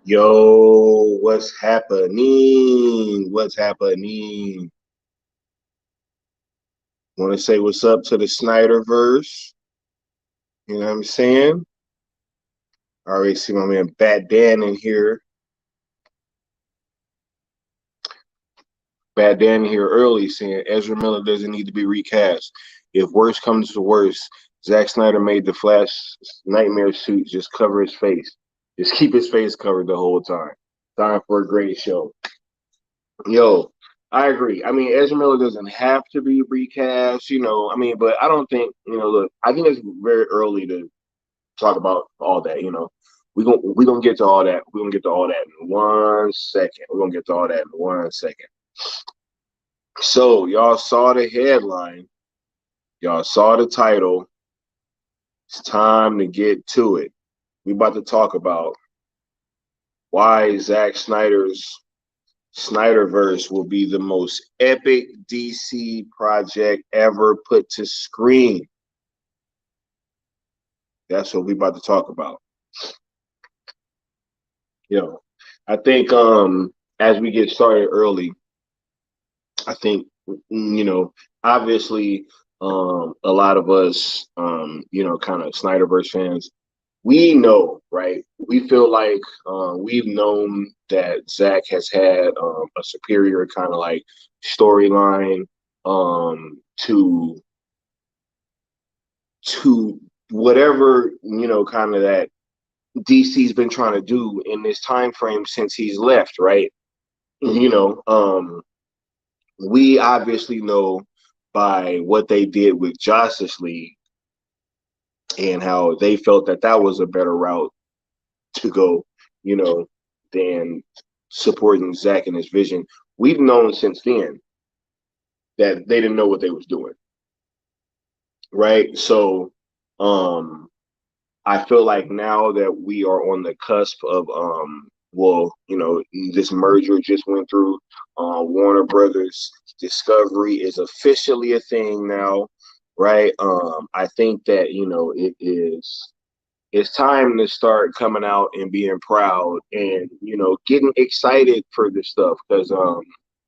Yo, what's happening? What's happening? Want to say what's up to the SnyderVerse? You know what I'm saying? I already see my man Bat Dan in here. Bat Dan here early saying Ezra Miller doesn't need to be recast. If worse comes to worse, Zack Snyder made the Flash nightmare suit just cover his face. Just keep his face covered the whole time. Time for a great show. Yo, I agree. I mean, Ezra Miller doesn't have to be recast, I mean, but I don't think, look, I think it's very early to talk about all that. We gonna get to all that. We're gonna get to all that in 1 second. We're gonna get to all that in 1 second. So y'all saw the headline, y'all saw the title. It's time to get to it. We about to talk about why Zack Snyder's SnyderVerse will be the most epic DC project ever put to screen. That's what we about to talk about. I think as we get started early, I think obviously a lot of us kind of SnyderVerse fans, we know, right? We feel like we've known that Zach has had a superior kind of like storyline to whatever kind of that DC's been trying to do in this time frame since he's left, right? You know, we obviously know by what they did with Justice League and how they felt that that was a better route to go, than supporting Zach and his vision. We've known since then that they didn't know what they was doing, right? So, I feel like now that we are on the cusp of, this merger just went through. Warner Brothers Discovery is officially a thing now, right? I think that it's time to start coming out and being proud and getting excited for this stuff because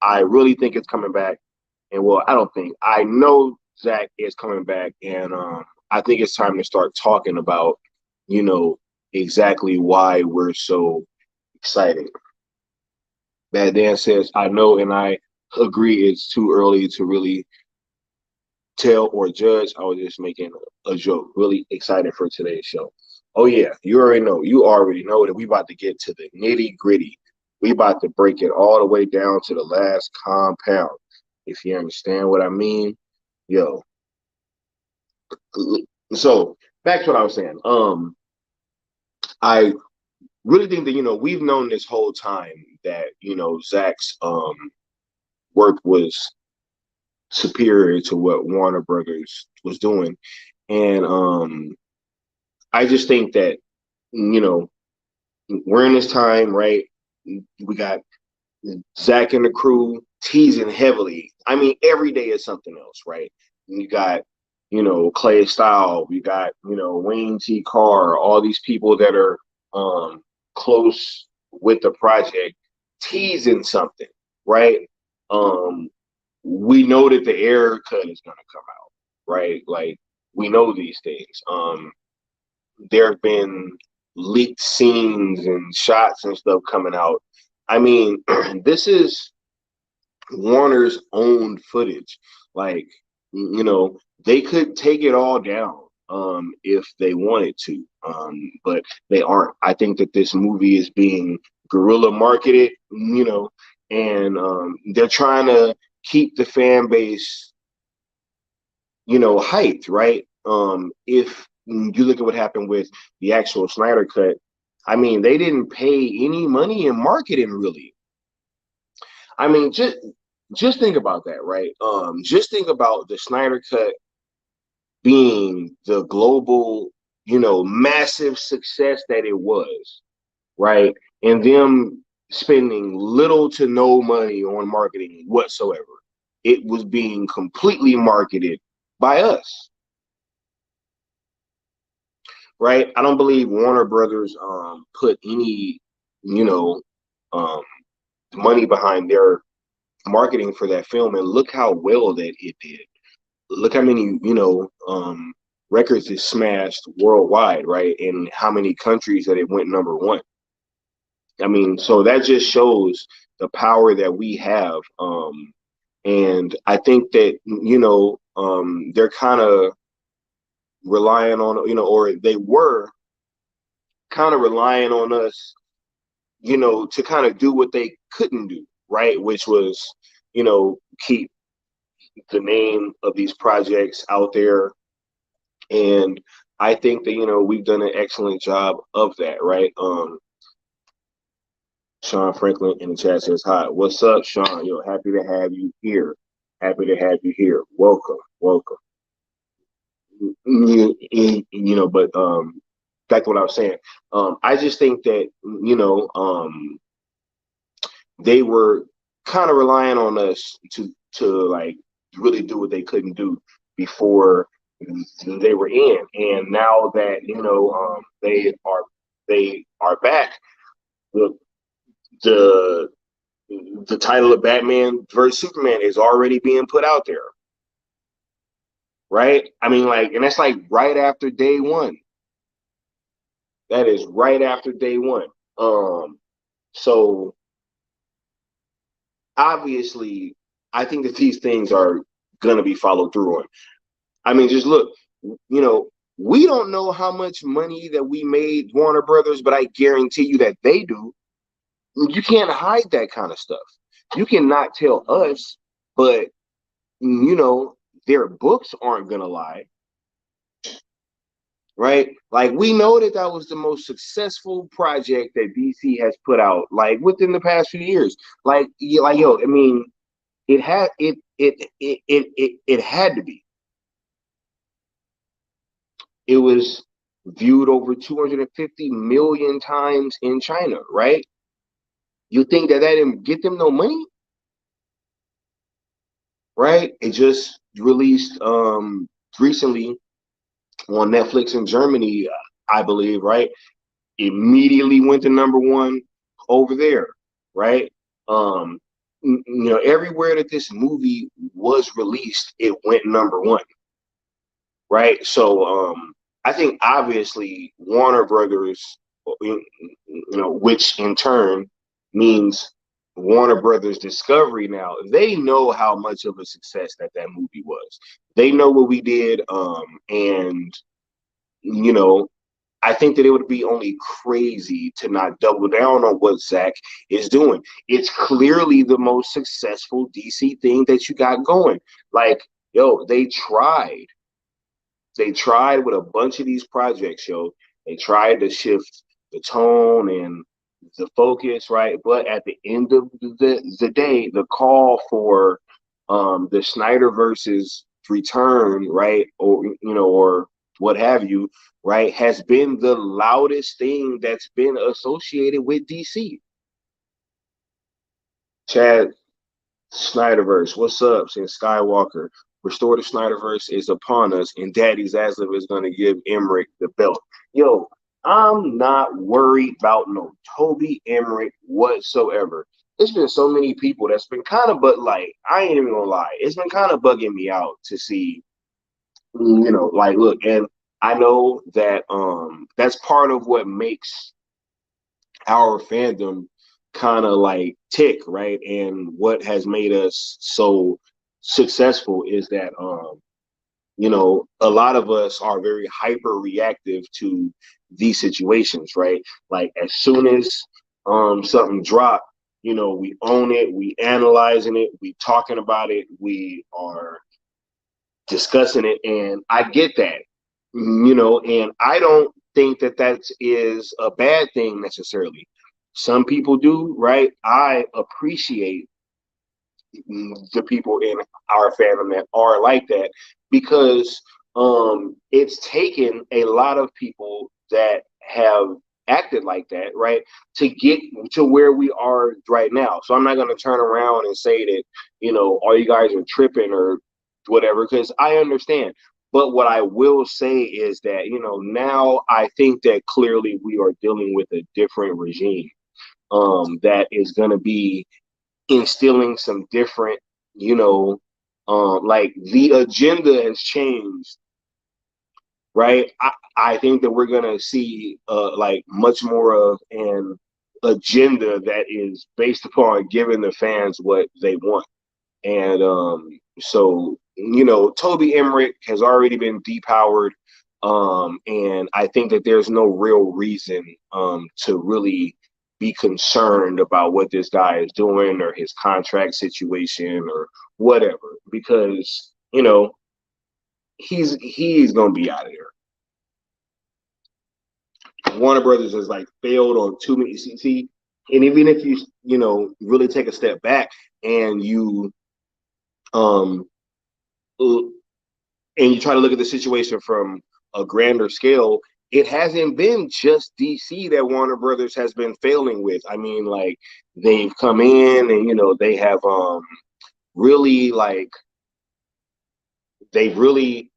I really think it's coming back. And well, I don't think I know Zach is coming back, and I think it's time to start talking about you know exactly why we're so excited. Bad Dan says, I know, and I agree. It's too early to really tell or judge. I was just making a joke. Really excited for today's show. Oh yeah, you already know. You already know that we about to get to the nitty gritty. We about to break it all the way down to the last compound. If you understand what I mean, yo. So back to what I was saying. I really think that we've known this whole time that Zach's work was superior to what Warner Brothers was doing, and I just think that you know we're in this time, right? We got Zach and the crew teasing heavily. I mean, every day is something else, right? You got Clay Style, we got Wayne T. Carr, all these people that are close with the project teasing something, right? Um, we know that the air cut is gonna come out, right? Like we know these things. There have been leaked scenes and shots and stuff coming out. I mean, this is Warner's own footage. Like, they could take it all down if they wanted to, but they aren't. I think that this movie is being guerrilla marketed, and they're trying to keep the fan base, hyped, right? If you look at what happened with the actual Snyder cut, I mean, they didn't pay any money in marketing, really. I mean, just think about that, right? Just think about the Snyder cut being the global, massive success that it was, right? And them spending little to no money on marketing whatsoever. It was being completely marketed by us, right? I don't believe Warner Brothers put any, you know, um, money behind their marketing for that film, and look how well that it did. Look how many, records it smashed worldwide, right? And how many countries that it went number one. I mean, so that just shows the power that we have. And I think that, they're kind of relying on, or they were kind of relying on us, to kind of do what they couldn't do, right? Which was, keep the name of these projects out there. And I think that, we've done an excellent job of that, right? Sean Franklin in the chat says, hi, what's up, Sean? Happy to have you here. Happy to have you here. Welcome, welcome. But back to what I was saying. I just think that, they were kind of relying on us to like really do what they couldn't do before they were in. And now that, they are back, the the the title of Batman versus Superman is already being put out there, right? I mean, like, and that's like right after day one. That is right after day one. So obviously, I think that these things are gonna be followed through on. I mean, just look, we don't know how much money that we made Warner Brothers, but I guarantee you that they do. You can't hide that kind of stuff. You cannot tell us, but their books aren't gonna lie, right? Like, we know that that was the most successful project that DC has put out, like within the past few years. I mean, it had to be. It was viewed over 250 million times in China, right? You think that didn't get them no money? Right? It just released recently on Netflix in Germany, I believe, right? Immediately went to number one over there, right? Everywhere that this movie was released, it went number one, right? So I think obviously Warner Brothers, which in turn means Warner Brothers Discovery now, they know how much of a success that movie was. They know what we did, and you know, I think that it would be only crazy to not double down on what Zach is doing. It's clearly the most successful DC thing that you got going. Like, yo, they tried. They tried with a bunch of these projects, yo. They tried to shift the tone and the focus, right? But at the end of the day, the call for the SnyderVerse's return, right, or what have you, right, has been the loudest thing that's been associated with DC. Chad, SnyderVerse, what's up? Since Skywalker, restore the SnyderVerse is upon us, and Daddy Zaslav is going to give Emmerich the belt. Yo, I'm not worried about no Toby Emmerich whatsoever. There's been so many people that's been kind of, but like, I ain't even gonna lie, it's been kind of bugging me out to see, like, look, and I know that that's part of what makes our fandom kind of like tick, right? And what has made us so successful is that a lot of us are very hyper reactive to these situations, right? Like, as soon as something dropped, we own it, we analyzing it, we talking about it, we are discussing it, and I get that, and I don't think that that is a bad thing necessarily. Some people do, right? I appreciate the people in our fandom that are like that, because it's taken a lot of people that have acted like that, right, to get to where we are right now. So I'm not going to turn around and say that, all you guys are tripping or whatever, because I understand. But what I will say is that, now I think that clearly we are dealing with a different regime. that is going to be instilling some different, you know, like the agenda has changed, right? I think that we're going to see like much more of an agenda that is based upon giving the fans what they want. And so, you know, Toby Emmerich has already been depowered. And I think that there's no real reason to really be concerned about what this guy is doing or his contract situation or whatever, because, you know, he's gonna be out of there. Warner Brothers has like failed on too many CC. And even if you know, really take a step back and um and you try to look at the situation from a grander scale, it hasn't been just DC that Warner Brothers has been failing with. I mean, like, they've come in and, you know, they have really like they've really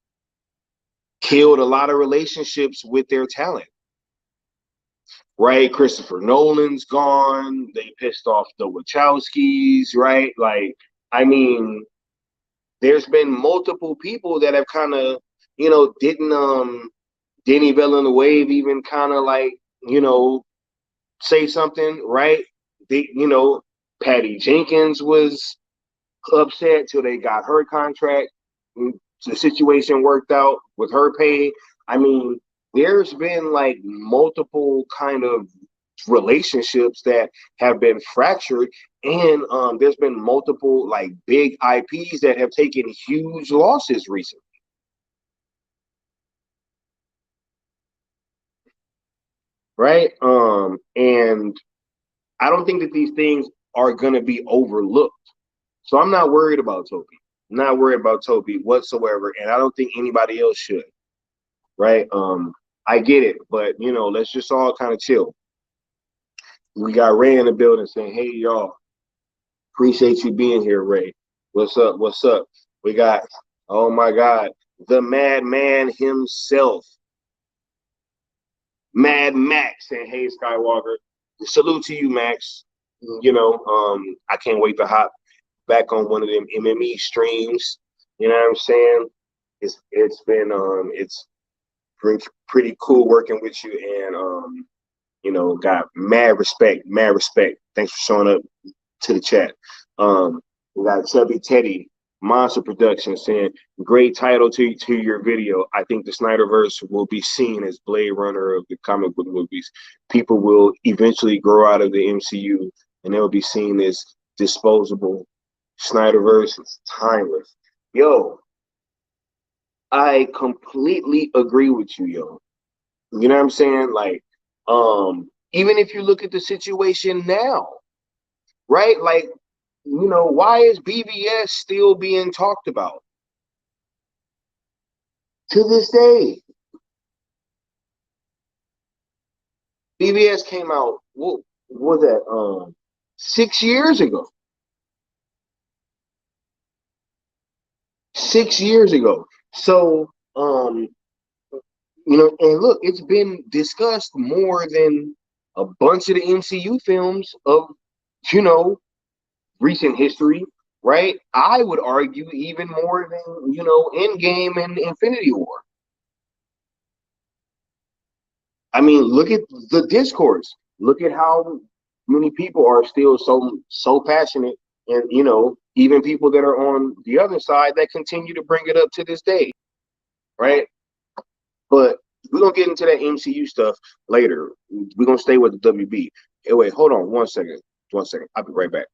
killed a lot of relationships with their talent. Right? Christopher Nolan's gone. They pissed off the Wachowskis, right? Like, I mean, there's been multiple people that have kind of, you know, didn't Denny Villeneuve even kind of like, you know, say something, right? They, you know, Patty Jenkins was upset till they got her contract. The situation worked out with her pay. I mean, there's been like multiple kind of relationships that have been fractured, and there's been multiple like big IPs that have taken huge losses recently. Right? And I don't think that these things are gonna be overlooked. So I'm not worried about Toby. I'm not worried about Toby whatsoever, and I don't think anybody else should. Right? I get it, but you know, let's just all kind of chill. We got Ray in the building saying, "Hey, y'all, appreciate you being here, Ray. What's up? What's up?" We got, oh my God, the madman himself, Mad Max, saying, "Hey, Skywalker, salute to you, Max. You know, I can't wait to hop back on one of them MME streams. You know what I'm saying? It's pretty cool working with you, and you know, got mad respect, mad respect. Thanks for showing up to the chat. We got Chubby Teddy, Monster Production, saying, great title to your video. I think the SnyderVerse will be seen as Blade Runner of the comic book movies. People will eventually grow out of the MCU and they'll be seen as disposable. SnyderVerse is timeless. Yo, I completely agree with you, yo. You know what I'm saying? Like, even if you look at the situation now, right? Like, you know, why is BVS still being talked about to this day? BVS came out, what was that, 6 years ago. 6 years ago. So, you know, and look, it's been discussed more than a bunch of the MCU films of, you know, recent history, right? I would argue even more than, you know, Endgame and Infinity War. I mean, look at the discourse. Look at how many people are still so passionate, and you know, even people that are on the other side that continue to bring it up to this day, right? But we're gonna get into that MCU stuff later. We're gonna stay with the WB. Hey, wait, hold on 1 second. 1 second. I'll be right back.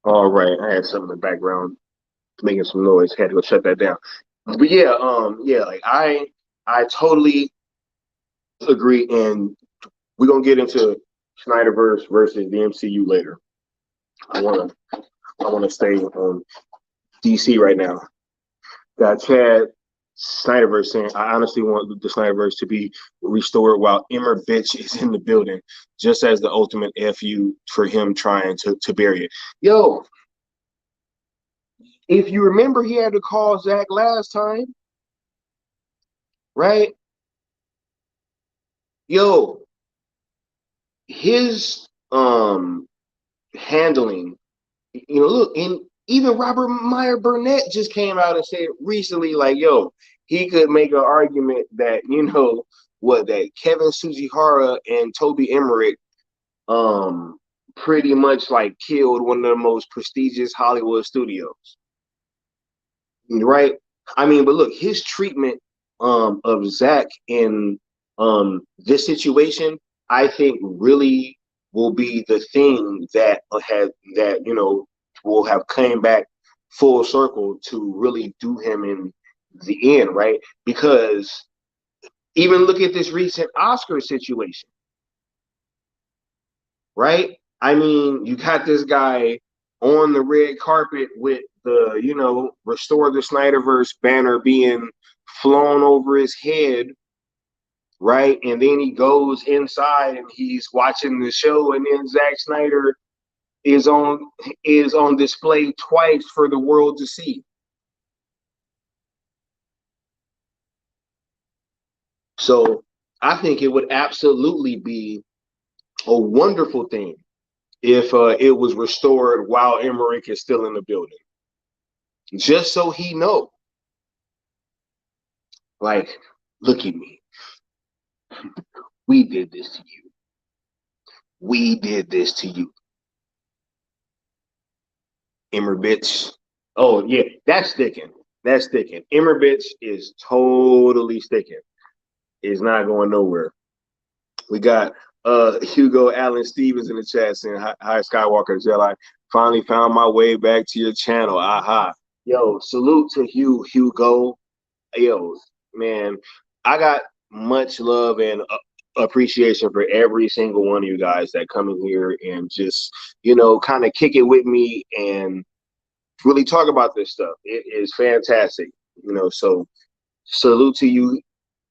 All right, I had something in the background making some noise. Had to go shut that down. But yeah, yeah, like I totally agree, and we're gonna get into Snyderverse versus the MCU later. I I want to stay on DC right now. Got Chad SnyderVerse saying, I honestly want the SnyderVerse to be restored while Emmer Bitch is in the building, just as the ultimate FU for him trying to bury it. Yo, if you remember, he had to call Zach last time, right? Yo, his handling, look, and even Robert Meyer Burnett just came out and said recently, like, yo, he could make an argument that, that Kevin Sujihara and Toby Emmerich pretty much like killed one of the most prestigious Hollywood studios. Right? I mean, but look, his treatment of Zach in this situation, I think really will be the thing that will have came back full circle to really do him in the end, right? Because even look at this recent Oscar situation, right? I mean, you got this guy on the red carpet with the, restore the Snyderverse banner being flown over his head, right? And then he goes inside and he's watching the show, and then Zack Snyder is on display twice for the world to see. So I think it would absolutely be a wonderful thing if it was restored while Emmerich is still in the building, just so he know, like, look at me, we did this to you, we did this to you, Emmer bitch. Oh yeah, that's sticking. That's sticking. Emmer bitch is totally sticking. It's not going nowhere. We got Hugo Allen Stevens in the chat saying, hi Skywalker Jedi. Finally found my way back to your channel. Aha. Yo, salute to Hugo. Yo, man, I got much love and appreciation for every single one of you guys that come in here and just, kind of kick it with me and really talk about this stuff. It is fantastic, so salute to you,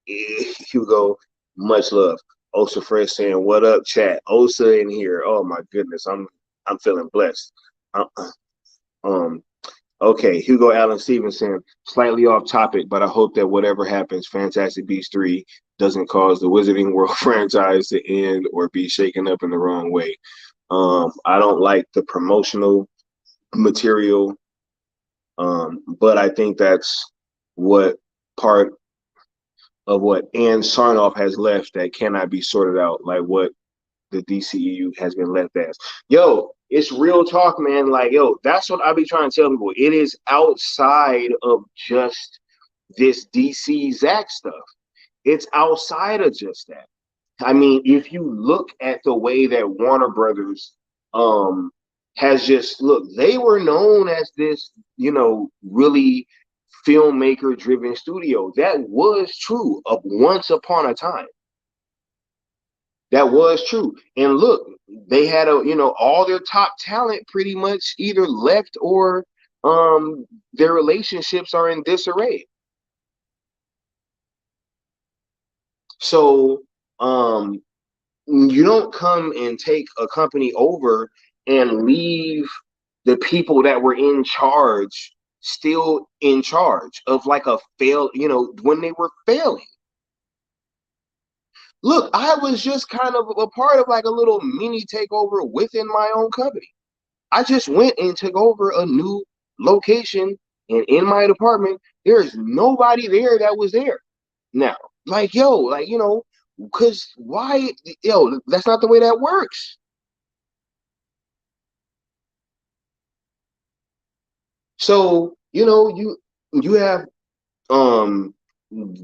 Hugo. Much love. Osa Fresh saying, what up, chat? Osa in here. Oh my goodness, I'm feeling blessed. Um, okay, Hugo Allen Stevenson, slightly off topic, but I hope that whatever happens, Fantastic Beasts 3 doesn't cause the Wizarding World franchise to end or be shaken up in the wrong way. I don't like the promotional material, but I think that's what part of what Ann Sarnoff has left that cannot be sorted out, like what the DCEU has been left as. Yo, it's real talk, man. Like, yo, that's what I be trying to tell people. It is outside of just this DC Zack stuff. It's outside of just that. I mean, if you look at the way that Warner Brothers has just look, they were known as this, really filmmaker driven studio. That was true of once upon a time. That was true. And look, they had all their top talent pretty much either left or their relationships are in disarray. So you don't come and take a company over and leave the people that were in charge still in charge of like a fail, when they were failing. Look, I was just kind of a part of like a little mini takeover within my own company. I just went and took over a new location, and in my department, there's nobody there that was there. Now, like, yo, like, because why, that's not the way that works. So, you have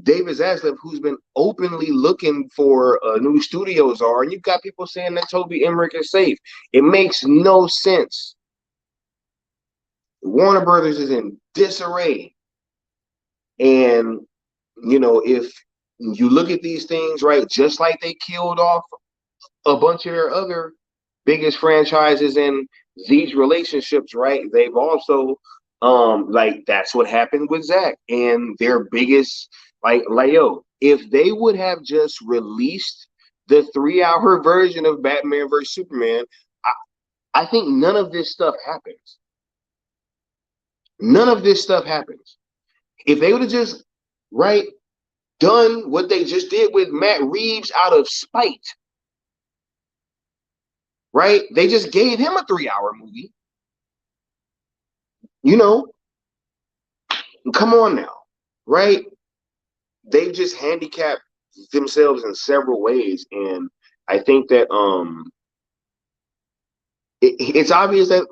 David Zaslav, who's been openly looking for a new studio czar, and you've got people saying that Toby Emmerich is safe. It makes no sense. Warner Brothers is in disarray. And, if you look at these things, right, just like they killed off a bunch of their other biggest franchises and these relationships, right? They've also like that's what happened with Zach and their biggest like yo, if they would have just released the 3 hour version of Batman vs Superman, I think none of this stuff happens. None of this stuff happens. If they would have just right done what they just did with Matt Reeves out of spite, right? They just gave him a 3 hour movie. You know, come on now, right? They've just handicapped themselves in several ways, and I think that it's obvious that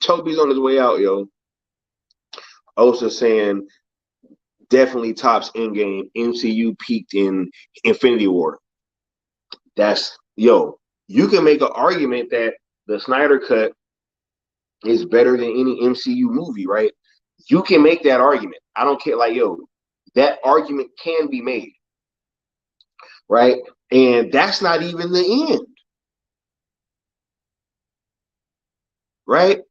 Toby's on his way out, yo. Also saying definitely tops Endgame. MCU peaked in Infinity War. That's yo. You can make an argument that the Snyder cut is better than any MCU movie, right? You can make that argument. I don't care. Like yo, that argument can be made, right? And that's not even the end, right?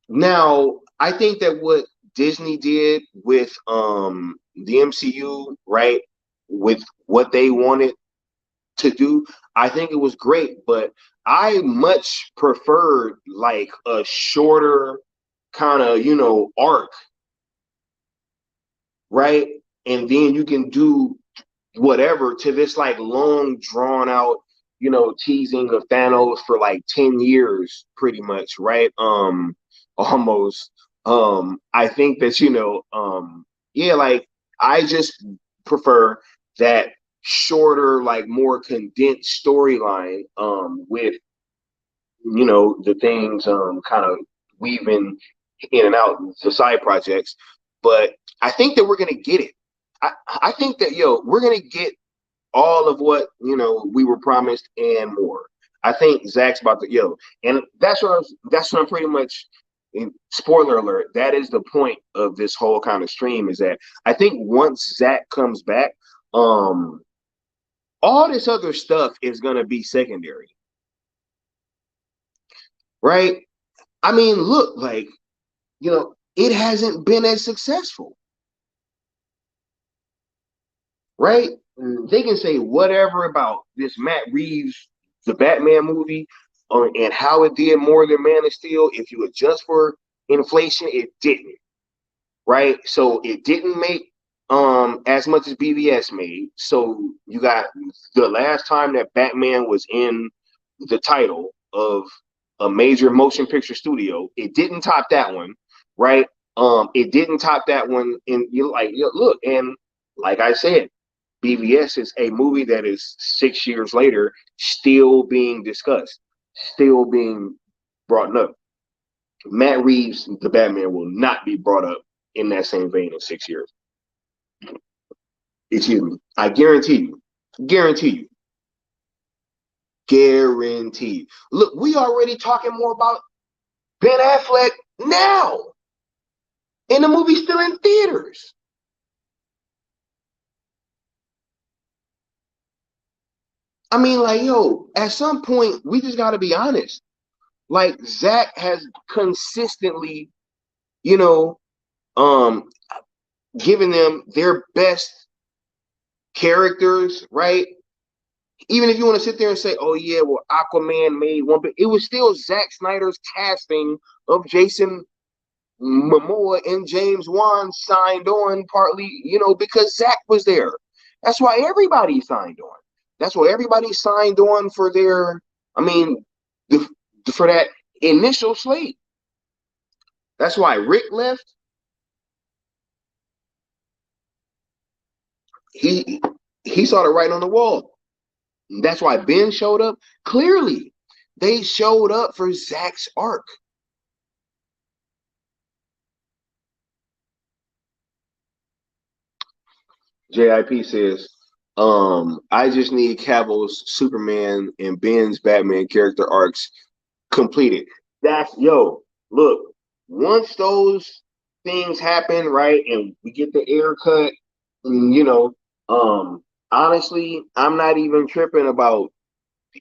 Now, I think that what Disney did with the MCU, right, with what they wanted to do, I think it was great, but I much preferred like a shorter kind of, arc, right? And then you can do whatever to this like long drawn out, teasing of Thanos for like 10 years pretty much, right? Almost. I think that, yeah, like I just prefer that shorter, like more condensed storyline with, the things kind of weaving in and out the side projects. But I think that we're gonna get it. I think that we're gonna get all of what we were promised and more. I think Zach's about to and that's what I'm pretty much. Spoiler alert, that is the point of this whole kind of stream, is that I think once Zach comes back, all this other stuff is gonna be secondary, right? I mean, look, like it hasn't been as successful, right? They can say whatever about this Matt Reeves, the Batman movie, and how it did more than Man of Steel. If you adjust for inflation, it didn't, right? So it didn't make as much as BVS made. So you got the last time that Batman was in the title of a major motion picture studio, it didn't top that one, right? It didn't top that one. And you like look, and like I said, BVS is a movie that is 6 years later still being discussed, still being brought up. Matt Reeves, the Batman, will not be brought up in that same vein in 6 years. Excuse me. I guarantee you. Guarantee you. Guarantee you. Look, we already talking more about Ben Affleck now. And the movie's still in theaters. I mean, like, at some point, we just got to be honest. Like, Zach has consistently, given them their best characters, right? Even if you want to sit there and say, oh, yeah, well, Aquaman made one, but it was still Zack Snyder's casting of Jason Momoa and James Wan signed on partly, because Zach was there. That's why everybody signed on. That's why everybody signed on for their, for that initial slate. That's why Rick left. He saw the writing on the wall. That's why Ben showed up. Clearly, they showed up for Zach's arc. JIP says, I just need Cavill's Superman and Ben's Batman character arcs completed. That's look, once those things happen, right, and we get the air cut, honestly, I'm not even tripping about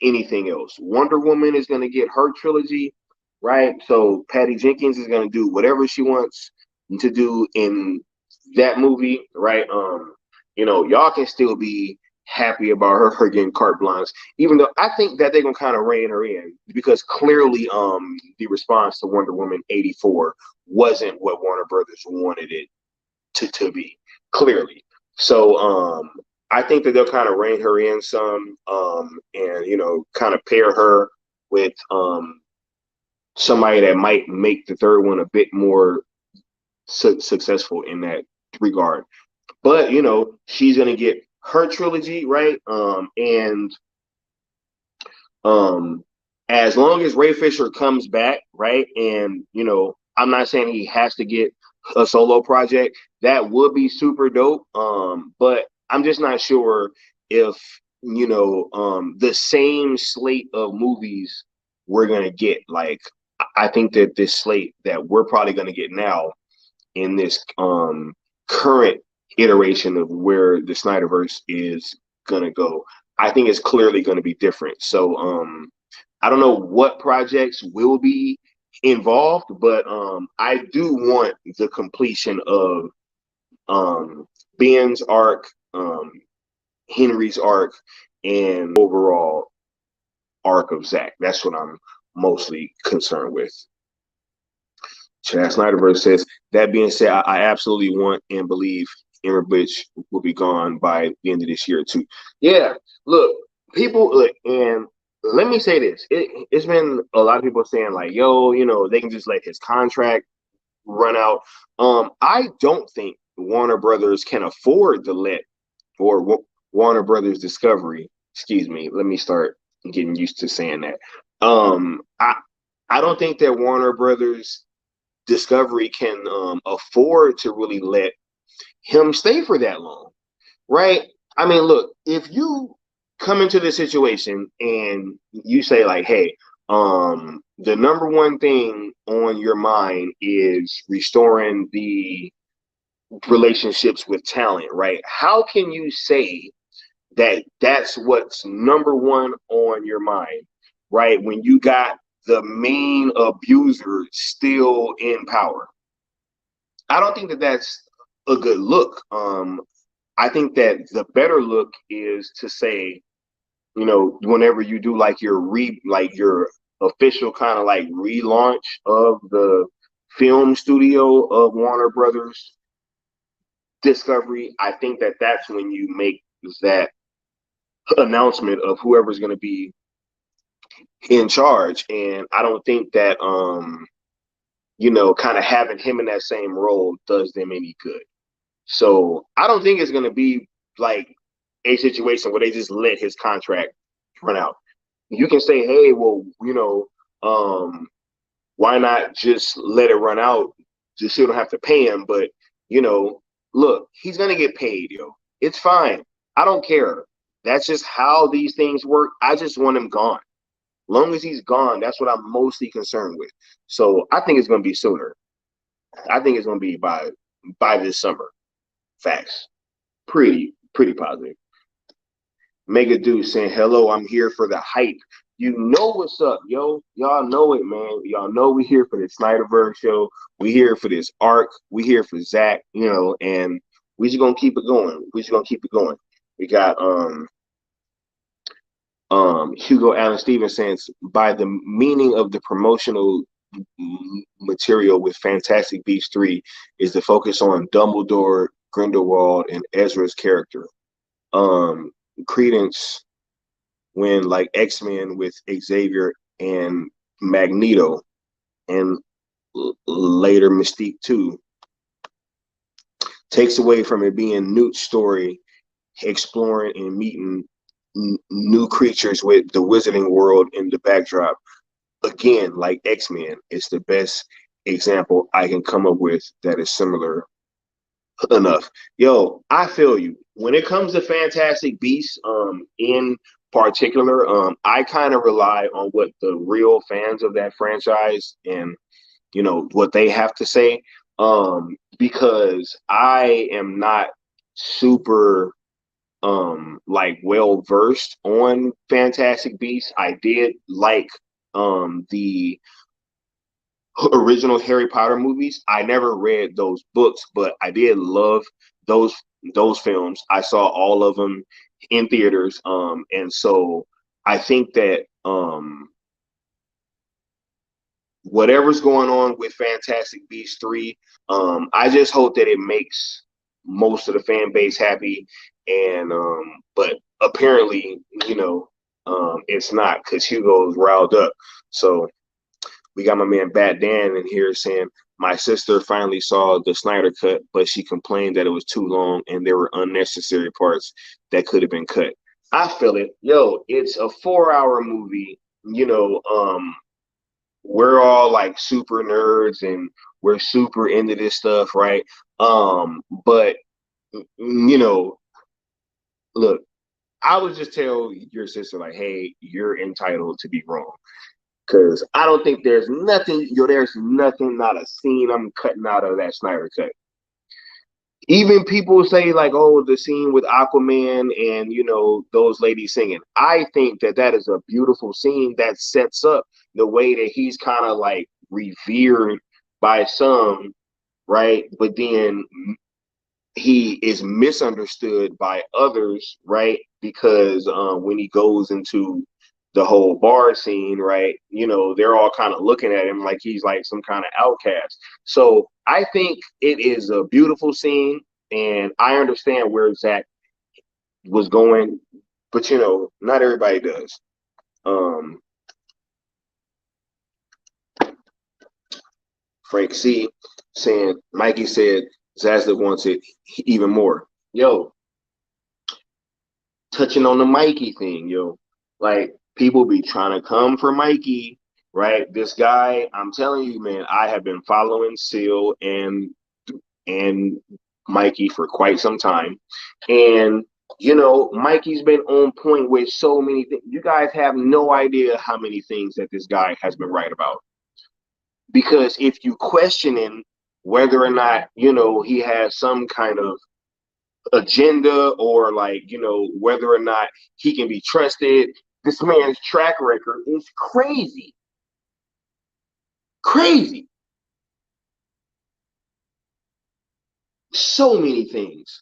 anything else. Wonder Woman is gonna get her trilogy. right? So Patty Jenkins is gonna do whatever she wants to do in that movie, right? Y'all can still be happy about her getting carte blanche, even though I think that they're gonna kind of rein her in because clearly, the response to Wonder Woman 84 wasn't what Warner Brothers wanted it to be, clearly. So, I think that they'll kind of rein her in some, and kind of pair her with somebody that might make the third one a bit more successful in that regard. But she's gonna get her trilogy, right? And um, as long as Ray Fisher comes back, right, and I'm not saying he has to get a solo project. That would be super dope. But I'm just not sure if the same slate of movies we're gonna get. Like, I think that this slate that we're probably gonna get now in this current iteration of where the Snyderverse is gonna go, I think it's clearly gonna be different. So I don't know what projects will be involved, but I do want the completion of Ben's arc, Henry's arc, and overall arc of Zach. That's what I'm mostly concerned with. Chad Snyderverse says, that being said, I absolutely want and believe Emma Bitch will be gone by the end of this year too. Yeah, look, people look, and let me say this. It's been a lot of people saying like, yo, they can just let his contract run out. I don't think Warner Brothers can afford to let, or Warner Brothers Discovery, excuse me, let me start getting used to saying that. I don't think that Warner Brothers Discovery can afford to really let him stay for that long, right? I mean, look, if you come into this situation and you say like, hey, the number one thing on your mind is restoring the relationships with talent, right? How can you say that that's what's number one on your mind, right? When you got the main abuser still in power. I don't think that that's a good look. I think that the better look is to say, whenever you do like your official kind of like relaunch of the film studio of Warner Brothers Discovery, I think that that's when you make that announcement of whoever's going to be in charge. And I don't think that kind of having him in that same role does them any good. So I don't think it's going to be like a situation where they just let his contract run out. You can say, hey, well, why not just let it run out just so you don't have to pay him? But, look, he's going to get paid, yo. It's fine. I don't care. That's just how these things work. I just want him gone. Long as he's gone, that's what I'm mostly concerned with. So I think it's going to be sooner. I think it's going to be by this summer. Facts. Pretty positive. Mega Dude saying, hello, I'm here for the hype. You know what's up, yo. Y'all know it, man. Y'all know we here for the Snyderverse show. We here for this arc. We here for Zach, and we just gonna keep it going. We got Hugo Allen Stevens saying, by the meaning of the promotional material with Fantastic Beasts 3 is the focus on Dumbledore, Grindelwald, and Ezra's character. Credence when like X-Men with Xavier and Magneto, and later Mystique 2, takes away from it being Newt's story exploring and meeting new creatures with the wizarding world in the backdrop. Again, like X-Men, it's the best example I can come up with that is similar enough. Yo, I feel you. When it comes to Fantastic Beasts, in particular, I kind of rely on what the real fans of that franchise and what they have to say. Because I am not super like well versed on Fantastic Beasts. I did like the original Harry Potter movies. I never read those books, but I did love those those films. I saw all of them in theaters. And so I think that whatever's going on with Fantastic Beasts 3, I just hope that it makes most of the fan base happy. And but apparently, it's not because Hugo's riled up. So we got my man Bat Dan in here saying, my sister finally saw the Snyder cut, but she complained that it was too long and there were unnecessary parts that could have been cut. I feel it. Yo, it's a 4-hour movie. We're all like super nerds and we're super into this stuff, right? But look, I would just tell your sister, like, hey, you're entitled to be wrong. Because I don't think there's nothing, not a scene I'm cutting out of that Snyder cut. Even people say, like, oh, the scene with Aquaman and, those ladies singing. I think that that is a beautiful scene that sets up the way that he's kind of like revered by some, right? But then he is misunderstood by others, right? Because when he goes into the whole bar scene, right? They're all kind of looking at him like he's like some kind of outcast. So I think it is a beautiful scene, and I understand where Zach was going, but not everybody does. Frank C saying Mikey said Zaslav wants it even more. Yo, touching on the Mikey thing, like people be trying to come for Mikey, right? This guy, I'm telling you, man, I have been following Seal and Mikey for quite some time, and Mikey's been on point with so many things. You guys have no idea how many things that this guy has been right about. Because if you questioning whether or not he has some kind of agenda or like whether or not he can be trusted, this man's track record is crazy. So many things,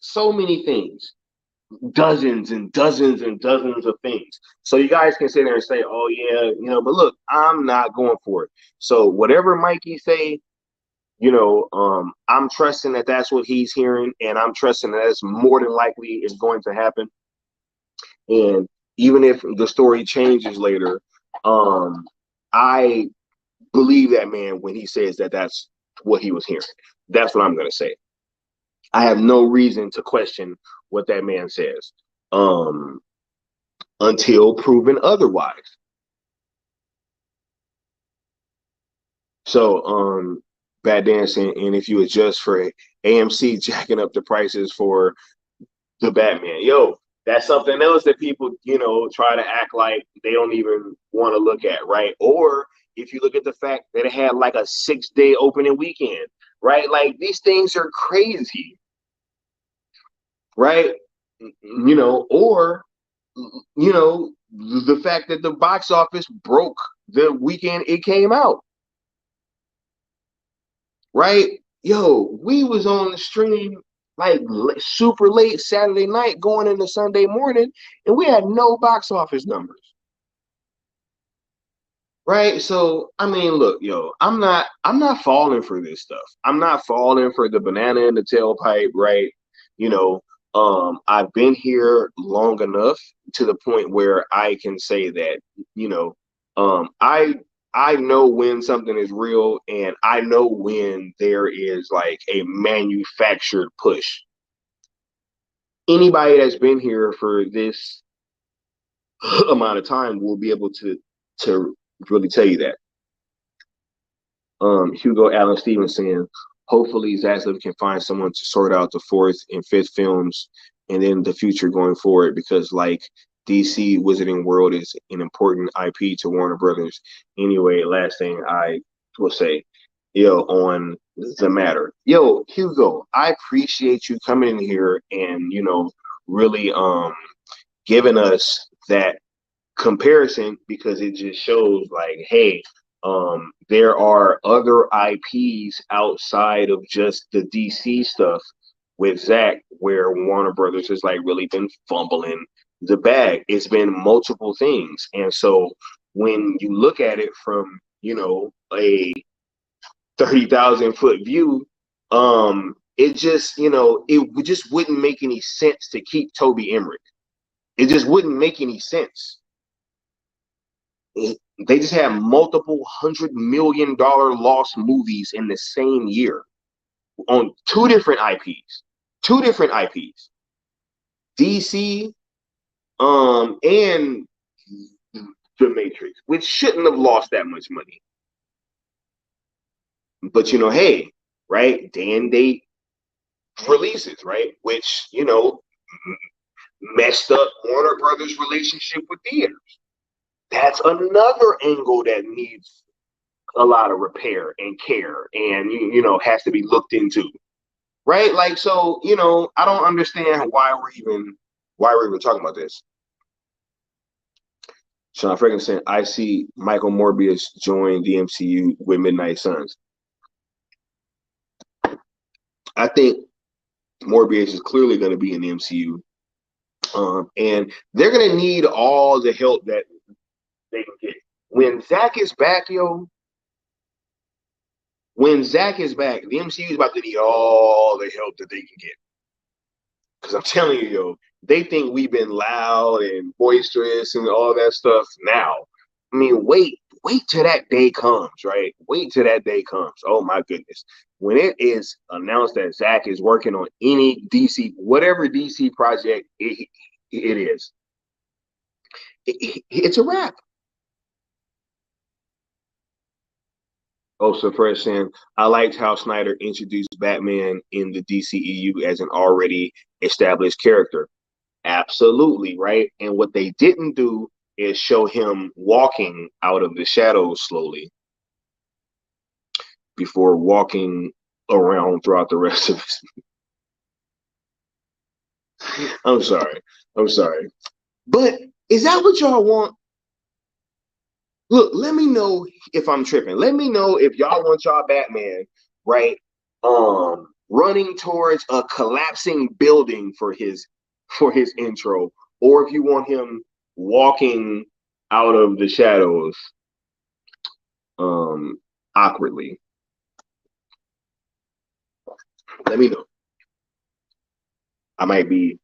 dozens and dozens and dozens of things. So you guys can sit there and say, oh yeah, but look, I'm not going for it. So whatever Mikey say, I'm trusting that that's what he's hearing, and I'm trusting that that's more than likely is going to happen. And even if the story changes later, I believe that man when he says that that's what he was hearing. That's what I'm going to say. I have no reason to question what that man says until proven otherwise. So, Bad Dancing, and if you adjust for AMC jacking up the prices for the Batman, that's something else that people, try to act like they don't even want to look at, right? Or if you look at the fact that it had like a 6-day opening weekend, right? Like these things are crazy, right? Or the fact that the box office broke the weekend it came out, right? We was on the stream like super late Saturday night going into Sunday morning, and we had no box office numbers. Right. So I mean, look, I'm not falling for this stuff. I'm not falling for the banana in the tailpipe, right? I've been here long enough to the point where I can say that, I know when something is real, and I know when there is like a manufactured push. Anybody that's been here for this amount of time will be able to really tell you that. Hugo Allen Stevenson, hopefully Zaslav can find someone to sort out the fourth and fifth films and then the future going forward, because like DC Wizarding World is an important IP to Warner Brothers. Anyway, last thing I will say, on the matter. Hugo, I appreciate you coming in here and, really giving us that comparison, because it just shows like, hey, There are other IPs outside of just the DC stuff with Zach where Warner Brothers has like really been fumbling the bag. It's been multiple things. And so when you look at it from, a 30,000 foot view, it just, it just wouldn't make any sense to keep Toby Emmerich. It just wouldn't make any sense. They just had multiple $100 million lost movies in the same year on two different IPs. DC, and The Matrix, which shouldn't have lost that much money. But hey, right? Day and date releases, right? Which, messed up Warner Brothers' relationship with theaters. That's another angle that needs a lot of repair and care and, has to be looked into. Right? Like, so, I don't understand why we're even talking about this. Sean Ferguson, I see Michael Morbius join the MCU with Midnight Suns. I think Morbius is clearly going to be in the MCU. And they're going to need all the help that they can get. When Zach is back, the MCU is about to need all the help that they can get. Because I'm telling you, they think we've been loud and boisterous and all that stuff now. I mean, wait till that day comes, right? Wait till that day comes. Oh, my goodness. When it is announced that Zach is working on any DC, whatever DC project it is, it's a wrap. Oh, so first saying, I liked how Snyder introduced Batman in the DCEU as an already established character. Absolutely, right? And what they didn't do is show him walking out of the shadows slowly before walking around throughout the rest of his. I'm sorry. But is that what y'all want? Look, let me know if I'm tripping. Let me know if y'all want y'all Batman, right? Running towards a collapsing building for his intro, or if you want him walking out of the shadows awkwardly. Let me know. I might be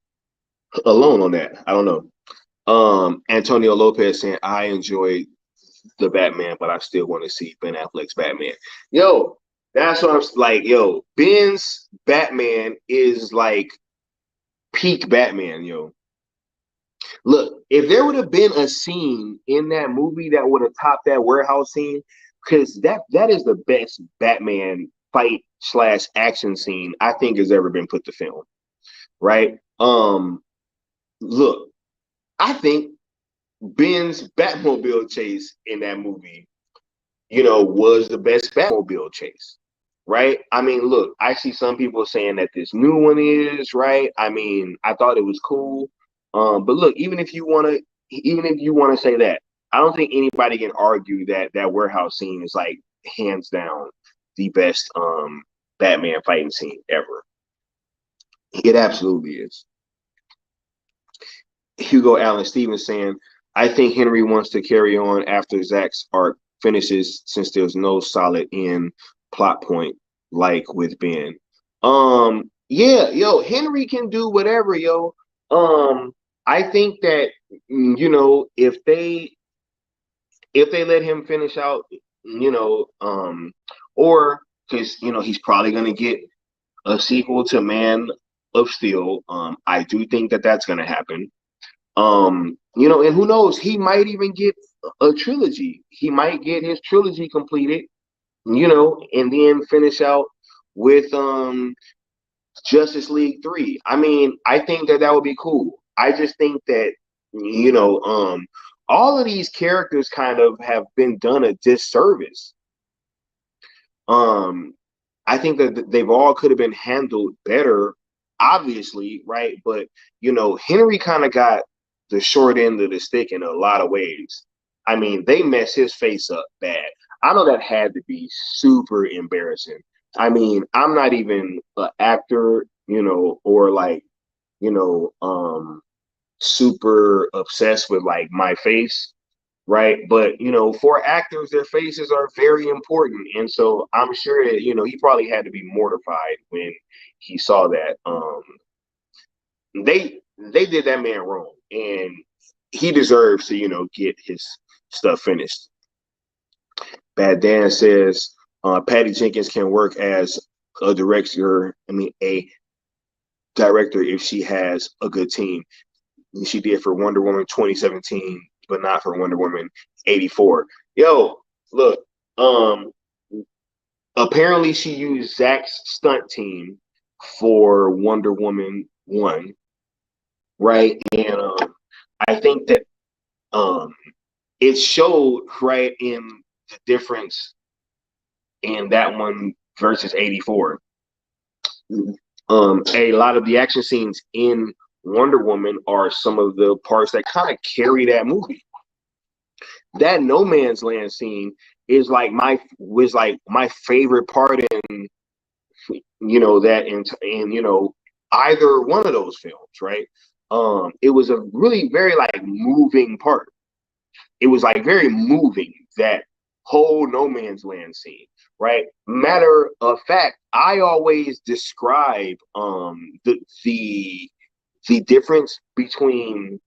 alone on that. I don't know. Antonio Lopez saying, I enjoyed the Batman, but I still want to see Ben Affleck's Batman. Yo, that's what I'm like. Yo, Ben's Batman is like peak Batman, yo. Look, if there would have been a scene in that movie that would have topped that warehouse scene, because that is the best Batman fight / action scene I think has ever been put to film. Right? Look, I think Ben's Batmobile chase in that movie, was the best Batmobile chase, right? I mean, look, I see some people saying that this new one is, right? I mean, I thought it was cool. But look, even if you want to say that, I don't think anybody can argue that that warehouse scene is like hands down the best Batman fighting scene ever. It absolutely is. Hugo Allen Stevens saying, I think Henry wants to carry on after Zach's arc finishes since there's no solid end plot point like with Ben. Yeah, yo, Henry can do whatever, yo. I think that if they let him finish out, or because he's probably gonna get a sequel to Man of Steel. I do think that that's gonna happen. And who knows? He might even get a trilogy. He might get his trilogy completed, and then finish out with Justice League 3. I mean, I think that would be cool. I just think that all of these characters kind of have been done a disservice. I think that they've all could have been handled better, obviously, right? But Henry kind of got the short end of the stick in a lot of ways. I mean, they messed his face up bad. I know that had to be super embarrassing. I mean, I'm not even an actor, or like, super obsessed with like my face, right? But for actors, their faces are very important, and so I'm sure that he probably had to be mortified when he saw that. They did that man wrong, and he deserves to get his stuff finished. Bad Dan says Patty Jenkins can work as a director. I mean, a director if she has a good team. She did for Wonder Woman 2017, but not for Wonder Woman 84. Yo, look, apparently she used Zach's stunt team for Wonder Woman 1, right? And I think that um, it showed right in the difference in that one versus 84. A lot of the action scenes in Wonder Woman are some of the parts that kind of carry that movie. That no man's land scene is like my favorite part in that in either one of those films, right? It was a really very like moving part. It was like very moving, that whole no man's land scene, right? Matter of fact, I always describe the difference between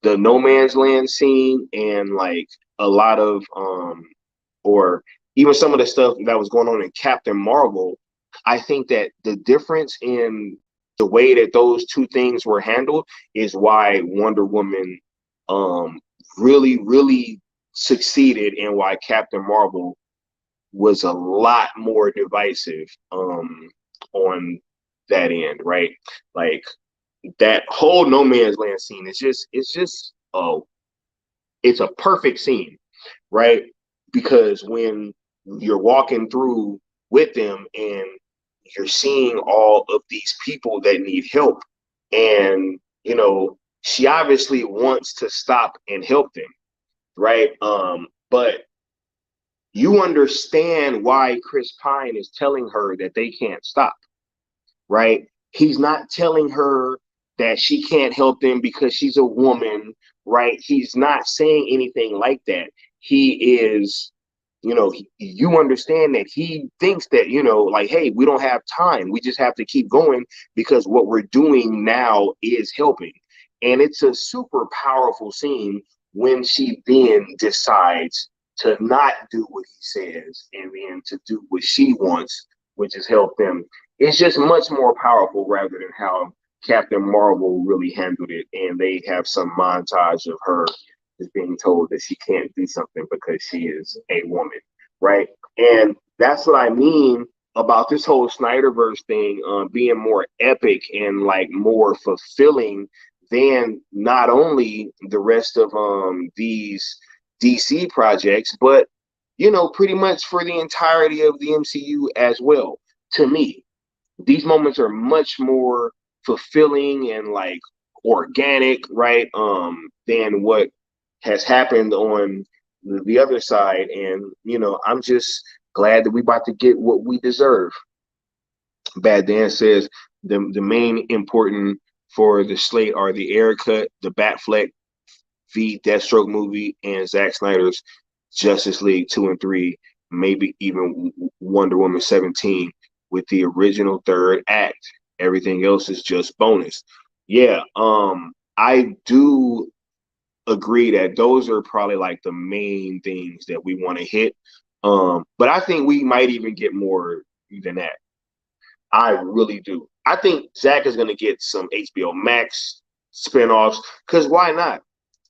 the no man's land scene and like a lot of or even some of the stuff that was going on in Captain Marvel. I think that the difference in the way that those two things were handled is why Wonder Woman really, really succeeded, and why Captain Marvel was a lot more divisive on that end, right? Like that whole no man's land scene is just it's a perfect scene, right? Because when you're walking through with them and you're seeing all of these people that need help, and she obviously wants to stop and help them, right? But you understand why Chris Pine is telling her that they can't stop, right? He's not telling her that she can't help them because she's a woman, right? He's not saying anything like that. He is, you understand that he thinks that, like, hey, we don't have time. We just have to keep going because what we're doing now is helping. And it's a super powerful scene when she then decides to not do what he says and then to do what she wants, which is help them. It's just much more powerful rather than how Captain Marvel really handled it. And they have some montage of her just being told that she can't do something because she is a woman, right? And that's what I mean about this whole Snyderverse thing being more epic and like more fulfilling than not only the rest of these DC projects, but pretty much for the entirety of the MCU as well. To me, these moments are much more fulfilling and like organic, right? Than what has happened on the other side. And I'm just glad that we about to get what we deserve. Bad Dan says the main important for the slate are the Air Cut, the Batfleck v Deathstroke movie, and Zack Snyder's Justice League 2 and 3, maybe even Wonder Woman 17 with the original third act. Everything else is just bonus. Yeah, I do agree that those are probably like the main things that we want to hit. But I think we might even get more than that. I really do. I think Zach is gonna get some HBO Max spinoffs, because why not?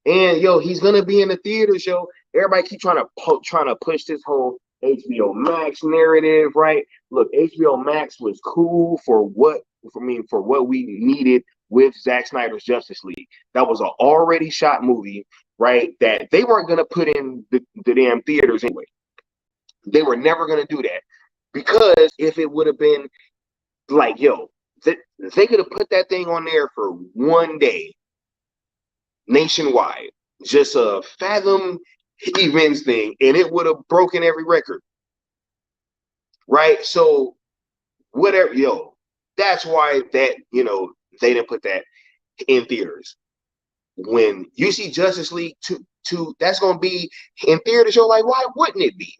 And yo, he's gonna be in the theaters, yo. Everybody keep trying to push this whole HBO Max narrative, right? Look, HBO Max was cool for what we needed with Zack Snyder's Justice League. That was an already shot movie, right? That they weren't gonna put in the damn theaters anyway. They were never gonna do that, because if it would have been like, yo, they could have put that thing on there for one day nationwide, just Fathom events thing, and it would have broken every record, right? So whatever, that's why that they didn't put that in theaters. When you see Justice League two, that's gonna be in theaters. You're like, why wouldn't it be?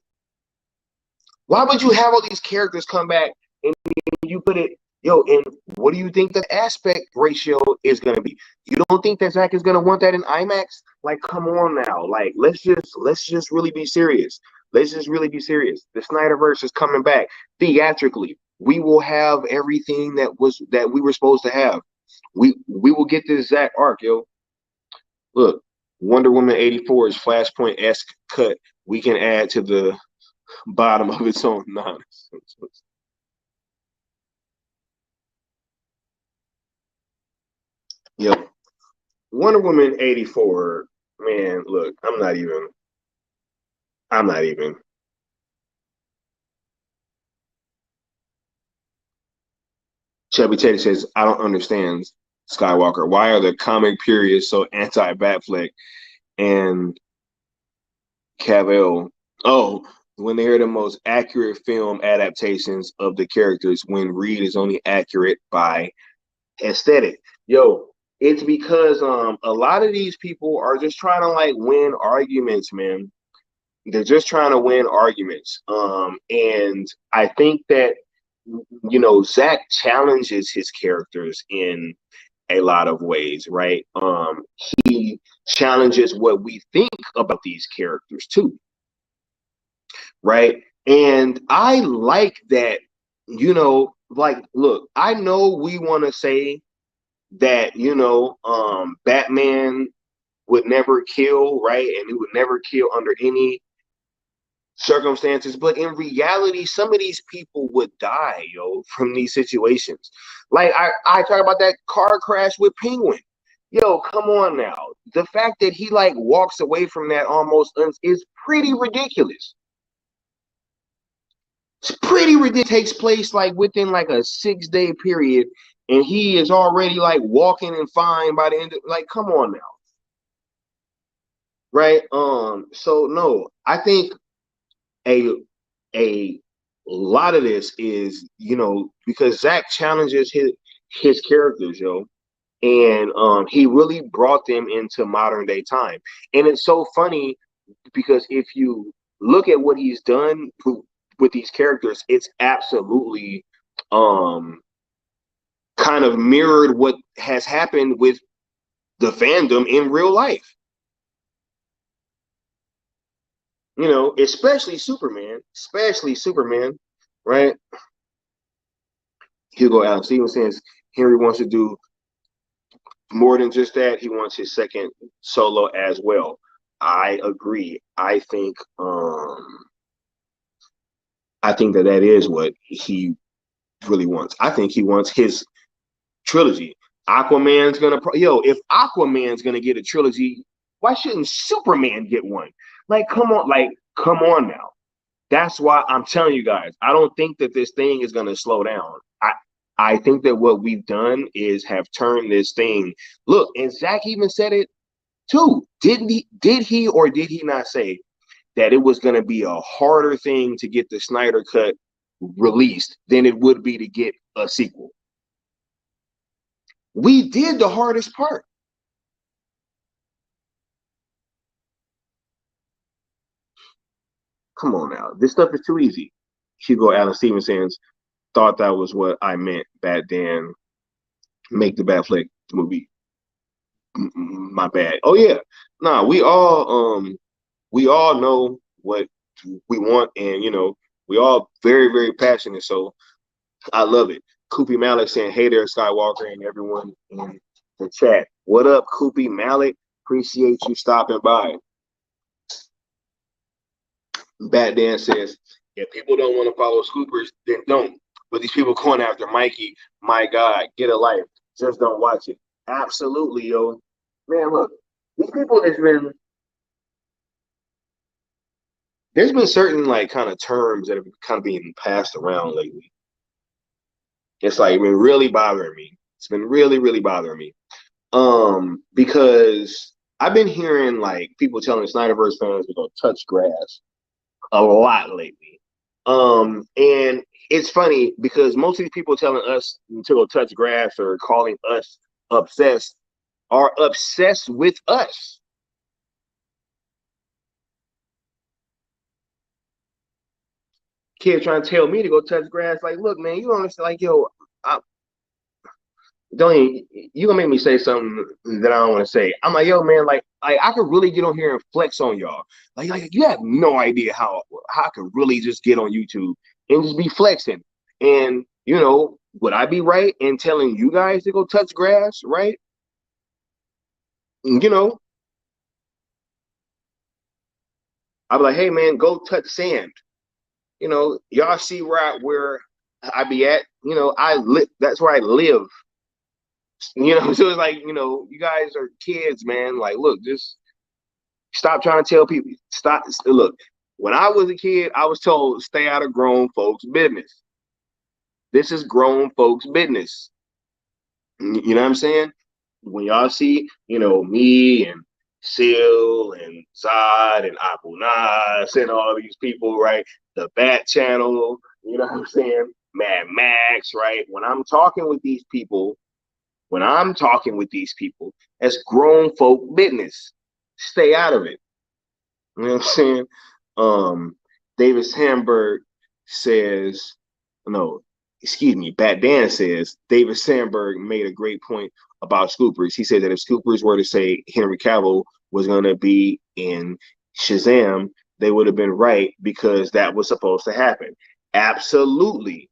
Why would you have all these characters come back and you put it, and what do you think the aspect ratio is going to be? You don't think that Zach is going to want that in IMAX? Like, come on now. Like, let's just really be serious. Let's just really be serious. The SnyderVerse is coming back theatrically. We will have everything that we were supposed to have. We will get this Zach arc, yo. Look, Wonder Woman 84's Flashpoint-esque cut we can add to the bottom of its own nonsense. Yo, Wonder Woman 84, man, look, I'm not even. Chubby Teddy says, I don't understand Skywalker. Why are the comic periods so anti-Batfleck and Cavill? Oh, when they are the most accurate film adaptations of the characters, when Reed is only accurate by aesthetic. Yo, it's because a lot of these people are just trying to like win arguments, man. They're just trying to win arguments. And I think that Zach challenges his characters in a lot of ways, right? He challenges what we think about these characters too, right? And I like that, like, look, I know we want to say that, Batman would never kill, right? And he would never kill under any circumstances. But in reality, some of these people would die, from these situations. Like I talk about that car crash with Penguin. Yo, come on now. The fact that he like walks away from that almost is pretty ridiculous. It's pretty ridiculous. It takes place like within like a 6-day period, and he is already like walking and fine by the end of, like, come on now. Right? So no, I think a a lot of this is, because Zach challenges his characters, and he really brought them into modern day time. And it's so funny because if you look at what he's done with these characters, it's absolutely kind of mirrored what has happened with the fandom in real life. Especially Superman, right? Hugo Allen Stevens says Henry wants to do more than just that. He wants his second solo as well. I agree. I think that is what he really wants. I think he wants his trilogy. Aquaman's gonna if Aquaman's gonna get a trilogy, why shouldn't Superman get one? Like, come on now. That's why I'm telling you guys, I don't think that this thing is gonna slow down. I think that what we've done is have turned this thing. Look, and Zach even said it too. Did he or did he not say that it was gonna be a harder thing to get the Snyder cut released than it would be to get a sequel? We did the hardest part. Come on now. This stuff is too easy. Hugo Allen Stevens thought that was what I meant. Bad Dan, make the Batfleck movie. My bad. Oh yeah. Nah, we all know what we want, and we all very, very passionate. So I love it. Koopy Malik saying, hey there, Skywalker, and everyone in the chat. What up, Koopy Malik? Appreciate you stopping by. Bad Dan says, if people don't want to follow Scoopers, then don't. But these people going after Mikey, my God, get a life. Just don't watch it. Absolutely, yo. Man, look, these people, there's been certain like kind of terms that have kind of being passed around lately. It's like been really bothering me. It's been really, really bothering me. Because I've been hearing like people telling SnyderVerse fans we're gonna touch grass a lot lately. And it's funny because most of these people telling us to go touch grass or calling us obsessed are obsessed with us. Kid trying to tell me to go touch grass. Like, look, man, you don't understand. Like, yo, I, don't even, you gonna make me say something that I don't want to say. I'm like, yo, man, like I could really get on here and flex on y'all. Like you have no idea how I could really just get on YouTube and just be flexing. And would I be right in telling you guys to go touch grass, right? You know, I'd be like, hey, man, go touch sand. Y'all see where I be at. I live. That's where I live. So it's like, you guys are kids, man. Like, look, just stop trying to tell people. Stop. Look, when I was a kid, I was told stay out of grown folks' business. This is grown folks' business. You know what I'm saying? When y'all see, me and Seal and Zod and Abu Nas and all these people, right? The Bat Channel, you know what I'm saying? Mad Max, right? When I'm talking with these people, that's grown folk business. Stay out of it. You know what I'm saying? David Sandberg says, no, excuse me, Bat Dan says David Sandberg made a great point about Scoopers. He said that if Scoopers were to say Henry Cavill was going to be in Shazam, they would have been right because that was supposed to happen. Absolutely.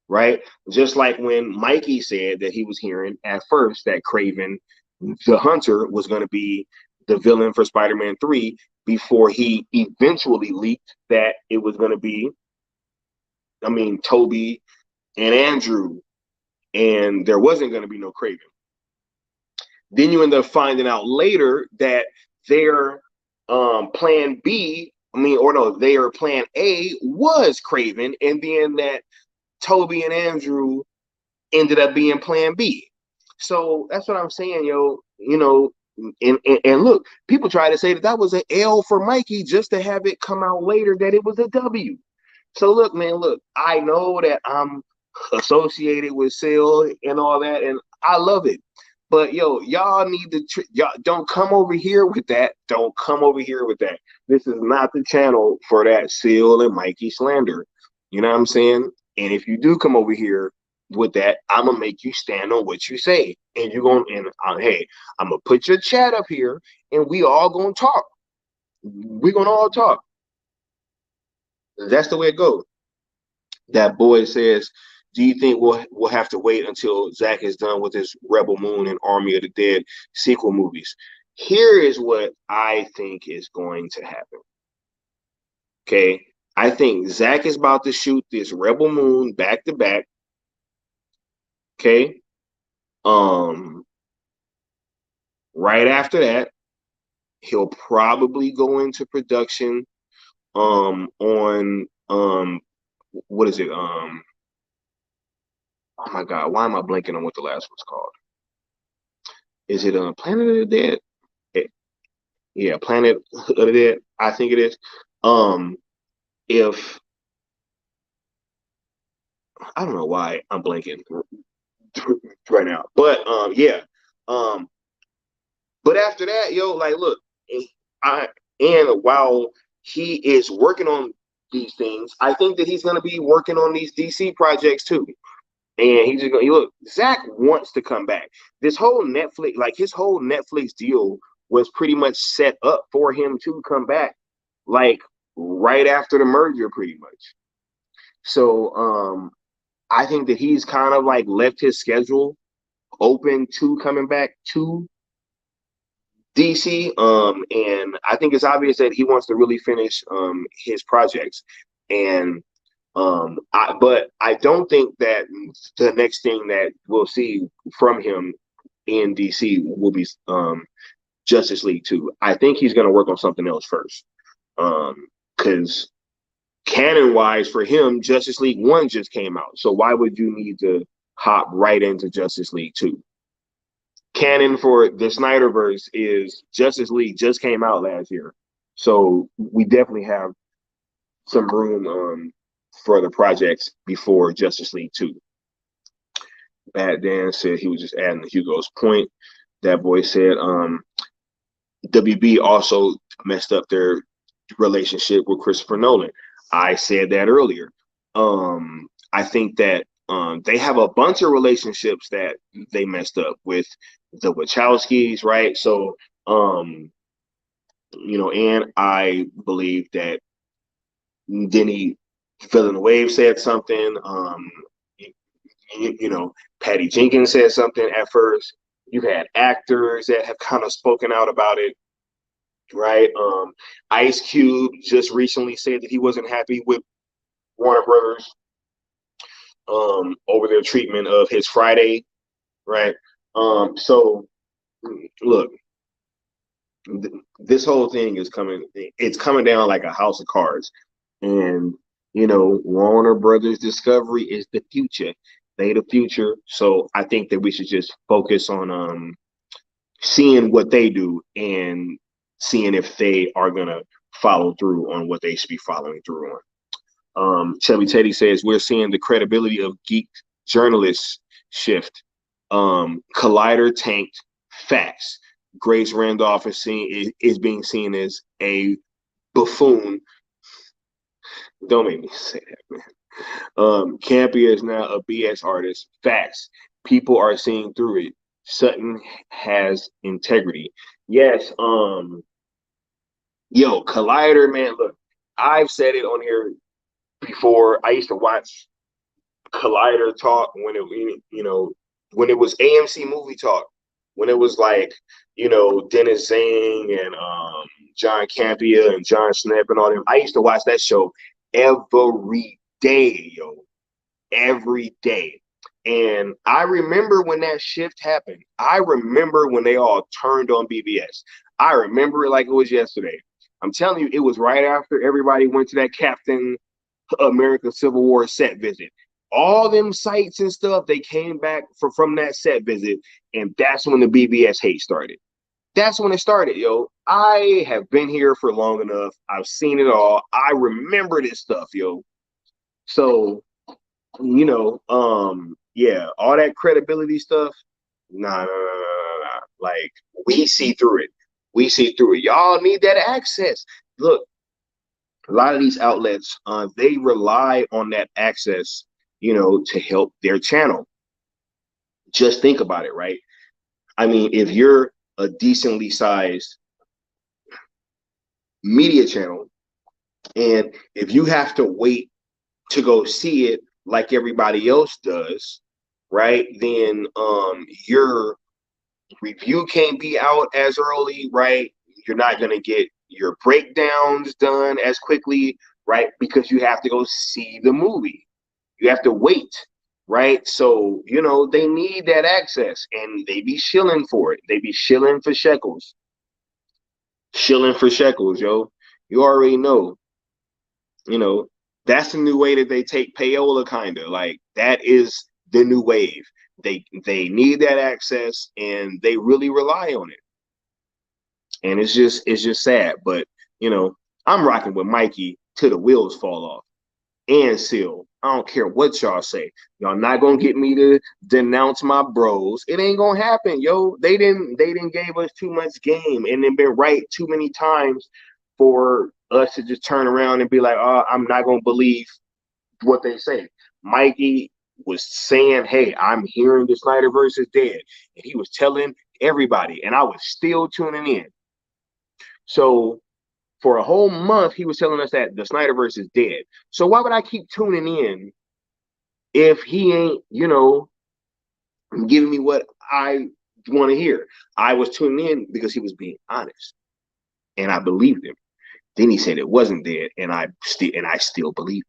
Right? Just like when Mikey said that he was hearing at first that Craven the Hunter was going to be the villain for Spider-Man 3 before he eventually leaked that it was going to be, Toby and Andrew, and there wasn't going to be no Craven. Then you end up finding out later that their plan B, their plan A was Craven, and then that Toby and Andrew ended up being plan B. So that's what I'm saying, yo. And look, people try to say that was an L for Mikey just to have it come out later that it was a W. So look, man, I know that I'm associated with Seal and all that, and I love it. But yo, y'all need to y'all don't come over here with that. Don't come over here with that. This is not the channel for that Seal and Mikey slander. You know what I'm saying? And if you do come over here with that, I'm gonna make you stand on what you say, and you're gonna hey, I'm gonna put your chat up here, and we all gonna talk. We're gonna all talk. That's the way it goes. That boy says, do you think we'll have to wait until Zach is done with his Rebel Moon and Army of the Dead sequel movies? Here is what I think is going to happen. Okay, I think Zach is about to shoot this Rebel Moon back to back. Okay, right after that, he'll probably go into production on what is it? Oh my God, why am I blanking on what the last one's called? Is it Planet of the Dead? Yeah, Planet of the Dead. I think it is. If I don't know why I'm blanking right now, but yeah. But after that, yo, like, look, and while he is working on these things, I think that he's going to be working on these DC projects too. And he's just going to look. Zach wants to come back. This whole Netflix, like his whole Netflix deal, was pretty much set up for him to come back, like right after the merger, pretty much. So I think that he's kind of like left his schedule open to coming back to DC. And I think it's obvious that he wants to really finish his projects. And but I don't think that the next thing that we'll see from him in DC will be Justice League 2. I think he's going to work on something else first. Because canon-wise for him, Justice League 1 just came out. So why would you need to hop right into Justice League 2? canon for the SnyderVerse is Justice League just came out last year, so we definitely have some room for the projects before Justice League 2. Bad Dan said he was just adding to Hugo's point. That boy said WB also messed up their relationship with Christopher Nolan. I said that earlier. I think that they have a bunch of relationships that they messed up with the Wachowskis, right? So, and I believe that Denny Villeneuve said something. Patty Jenkins said something at first. You had actors that have kind of spoken out about it, right? Ice Cube just recently said that he wasn't happy with Warner Brothers over their treatment of his Friday, right? So look, this whole thing is it's coming down like a house of cards. And Warner Brothers Discovery is the future. They the future. So I think that we should just focus on seeing what they do and seeing if they are gonna follow through on what they should be following through on. Chubby Teddy says we're seeing the credibility of geek journalists shift. Collider tanked, facts. Grace Randolph is being seen as a buffoon. Don't make me say that, man. Campia is now a BS artist. Facts. People are seeing through it. Sutton has integrity. Yes. Collider, man. Look, I've said it on here before. I used to watch Collider talk when it was AMC Movie Talk, when it was like Dennis Zing and John Campia and John Schnepp and all them. I used to watch that show every day, every day. And I remember when that shift happened. I remember when they all turned on BBS. I remember it like it was yesterday. I'm telling you, it was right after everybody went to that Captain America Civil War set visit. All them sites and stuff, they came back from that set visit, and that's when the BBS hate started. That's when it started, yo. I have been here for long enough. I've seen it all. I remember this stuff, yo. So, yeah, all that credibility stuff, nah. Like, we see through it. We see through it. Y'all need that access. Look, a lot of these outlets, they rely on that access, to help their channel. Just think about it, right? I mean, if you're a decently sized media channel, and if you have to wait to go see it like everybody else does, right? Then your review can't be out as early, right? You're not going to get your breakdowns done as quickly, right? Because you have to go see the movie. You have to wait, right? So, they need that access, and they be shilling for it. They be shilling for shekels. Shilling for shekels, yo. You already know. That's the new way that they take payola, kind of. Like, that is the new wave. They need that access, and they really rely on it. And it's just sad. But, I'm rocking with Mikey till the wheels fall off. And Seal. I don't care what y'all say. Y'all not gonna get me to denounce my bros. It ain't gonna happen, yo. They didn't give us too much game, and they've been right too many times for us to just turn around and be like, oh, I'm not gonna believe what they say. Mikey was saying, hey, I'm hearing the SnyderVerse is dead. And he was telling everybody, and I was still tuning in. So for a whole month, he was telling us that the SnyderVerse is dead. So why would I keep tuning in if he ain't, giving me what I want to hear? I was tuning in because he was being honest, and I believed him. Then he said it wasn't dead, and I still believe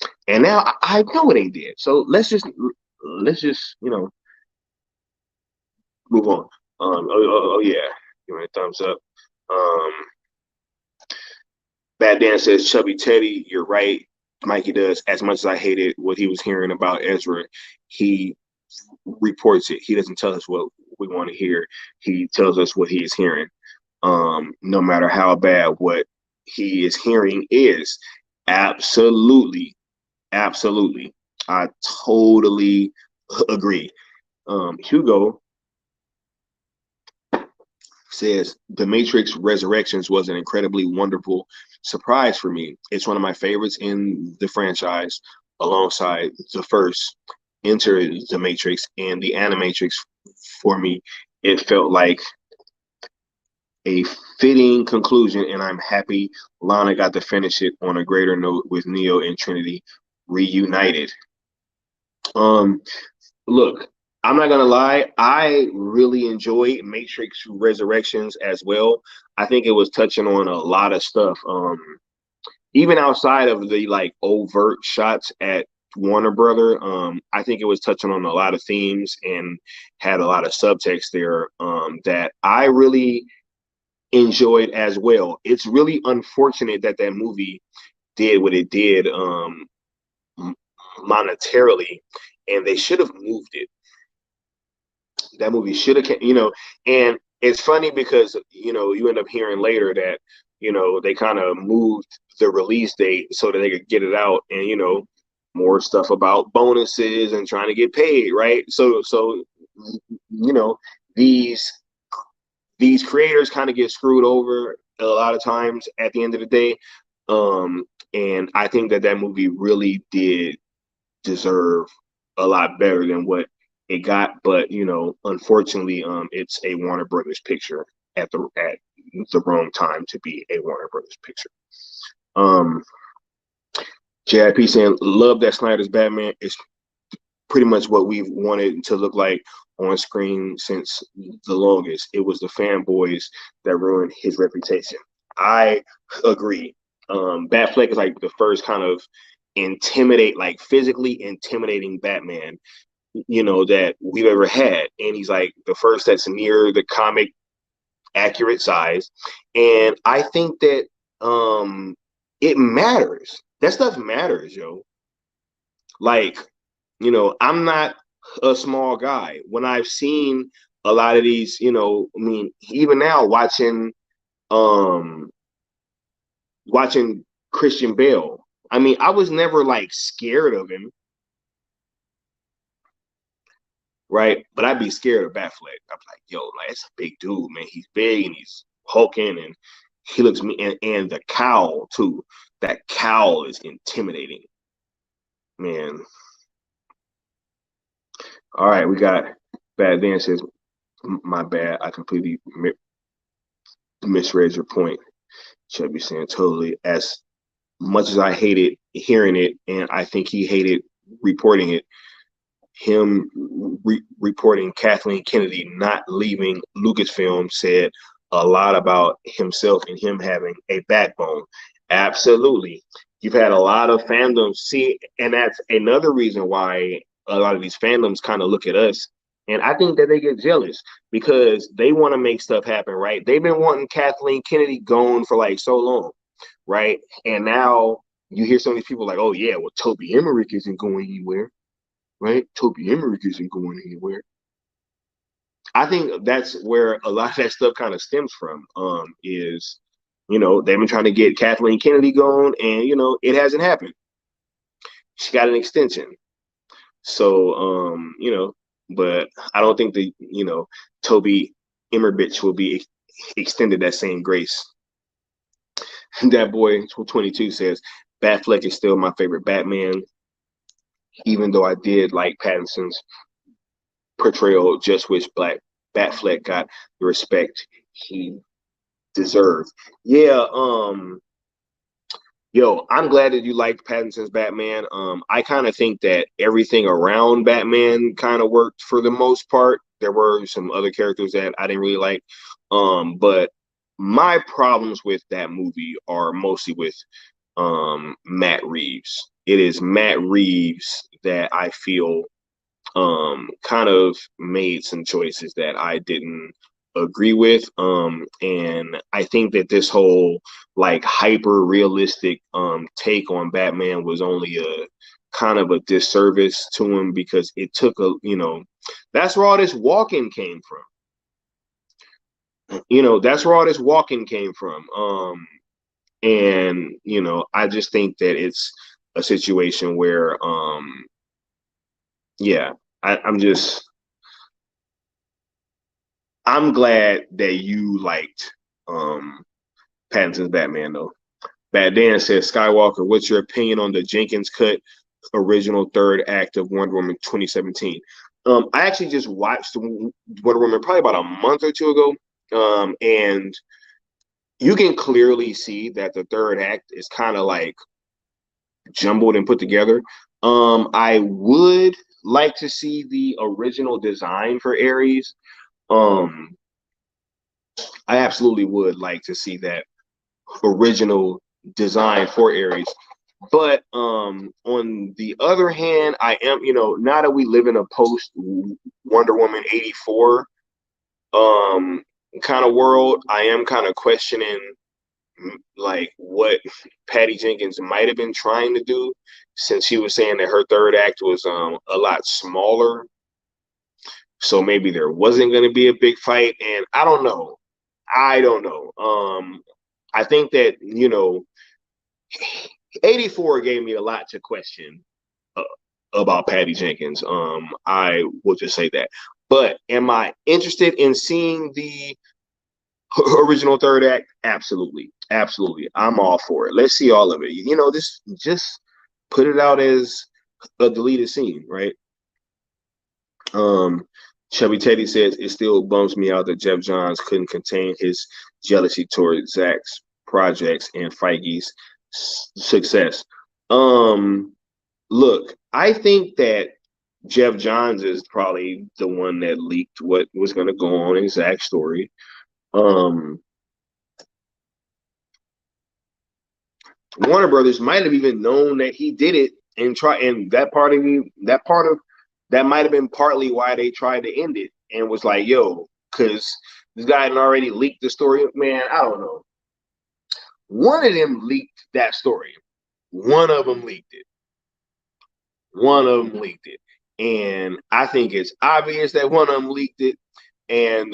it. And now I know it ain't dead. So let's just move on. Yeah, give me a thumbs up. Bad Dan says, Chubby Teddy, you're right. Mikey does. As much as I hated what he was hearing about Ezra, he reports it. He doesn't tell us what we want to hear. He tells us what he is hearing, no matter how bad what he is hearing is. Absolutely, absolutely. I totally agree. Hugo says The Matrix Resurrections was an incredibly wonderful surprise for me. It's one of my favorites in the franchise, alongside the first Enter the Matrix and the Animatrix. For me, it felt like a fitting conclusion, and I'm happy Lana got to finish it on a greater note with Neo and Trinity reunited. Um, Look, I'm not gonna lie, I really enjoyed Matrix Resurrections as well. I think it was touching on a lot of stuff. Even outside of the like overt shots at Warner Brother, I think it was touching on a lot of themes and had a lot of subtext there, that I really enjoyed as well. It's really unfortunate that that movie did what it did, monetarily, and they should have moved it. That movie should have, and it's funny because, you end up hearing later that, they kind of moved the release date so that they could get it out, and, more stuff about bonuses and trying to get paid, right? So, you know, these these creators kind of get screwed over a lot of times at the end of the day. And I think that that movie really did deserve a lot better than what it got. But unfortunately, it's a Warner Brothers picture at the wrong time to be a Warner Brothers picture. JIP saying, love that Snyder's Batman is pretty much what we've wanted to look like on screen since the longest. It was the fanboys that ruined his reputation. I agree. Batfleck is like the first kind of like physically intimidating Batman, that we've ever had. And he's like the first that's near the comic accurate size. And I think that it matters. That stuff matters, yo. Like, I'm not a small guy. When I've seen a lot of these, even now watching Christian Bale. I mean, I was never like scared of him, right? But I'd be scared of Batfleck. I'm like, yo, like, it's a big dude, man. He's big and he's hulking and he looks me, and the cowl too. That cowl is intimidating, man. All right, we got Bad Dan says, my bad, I completely misread your point. Should be saying totally. As much as I hated hearing it, and I think he hated reporting it, him reporting Kathleen Kennedy not leaving Lucasfilm said a lot about himself and him having a backbone. Absolutely. You've had a lot of fandoms see, and that's another reason why a lot of these fandoms kind of look at us, and I think that they get jealous because they want to make stuff happen, right? They've been wanting Kathleen Kennedy gone for like so long, right? And now you hear some of these people like, oh yeah, well, Toby Emmerich isn't going anywhere, right? Toby Emmerich isn't going anywhere. I think that's where a lot of that stuff kind of stems from, is, they've been trying to get Kathleen Kennedy going, and, it hasn't happened. She got an extension. So, but I don't think the, Toby Emmerich will be extended that same grace. That boy 22 says, Batfleck is still my favorite Batman, even though I did like Pattinson's portrayal. Just wish Batfleck got the respect he deserved. Yeah, yo, I'm glad that you liked Pattinson's Batman. I kind of think that everything around Batman kind of worked for the most part. There were some other characters that I didn't really like. But my problems with that movie are mostly with Matt Reeves. It is Matt Reeves that I feel kind of made some choices that I didn't agree with. And I think that this whole like hyper realistic take on Batman was only a kind of a disservice to him, because it took that's where all this walking came from. That's where all this walking came from. And I just think that it's a situation where, yeah, I'm glad that you liked Pattinson's Batman though. Bad Dan says, Skywalker, what's your opinion on the Jenkins cut original third act of Wonder Woman 2017? I actually just watched Wonder Woman probably about a month or two ago. And you can clearly see that the third act is kind of like jumbled and put together. I would like to see the original design for Ares. Um, I absolutely would like to see that original design for Ares. But on the other hand, I am, now that we live in a post Wonder Woman 84 kind of world, I am kind of questioning like what Patty Jenkins might have been trying to do, since she was saying that her third act was a lot smaller. So maybe there wasn't going to be a big fight, and I don't know. I don't know. I think that 84 gave me a lot to question uh, about Patty Jenkins. I will just say that. But am I interested in seeing the original third act? Absolutely, absolutely. I'm all for it. Let's see all of it. This just put it out as a deleted scene, right? Um, Chubby Teddy says it still bums me out that Jeff Johns couldn't contain his jealousy toward Zach's projects and Feige's success. Look, I think that Jeff Johns is probably the one that leaked what was going to go on in Zach's story. Um, Warner Brothers might have even known that he did it and that might have been partly why they tried to end it and was like, yo, because this guy had already leaked the story. Man, I don't know. One of them leaked that story. One of them leaked it. One of them leaked it. And I think it's obvious that one of them leaked it. And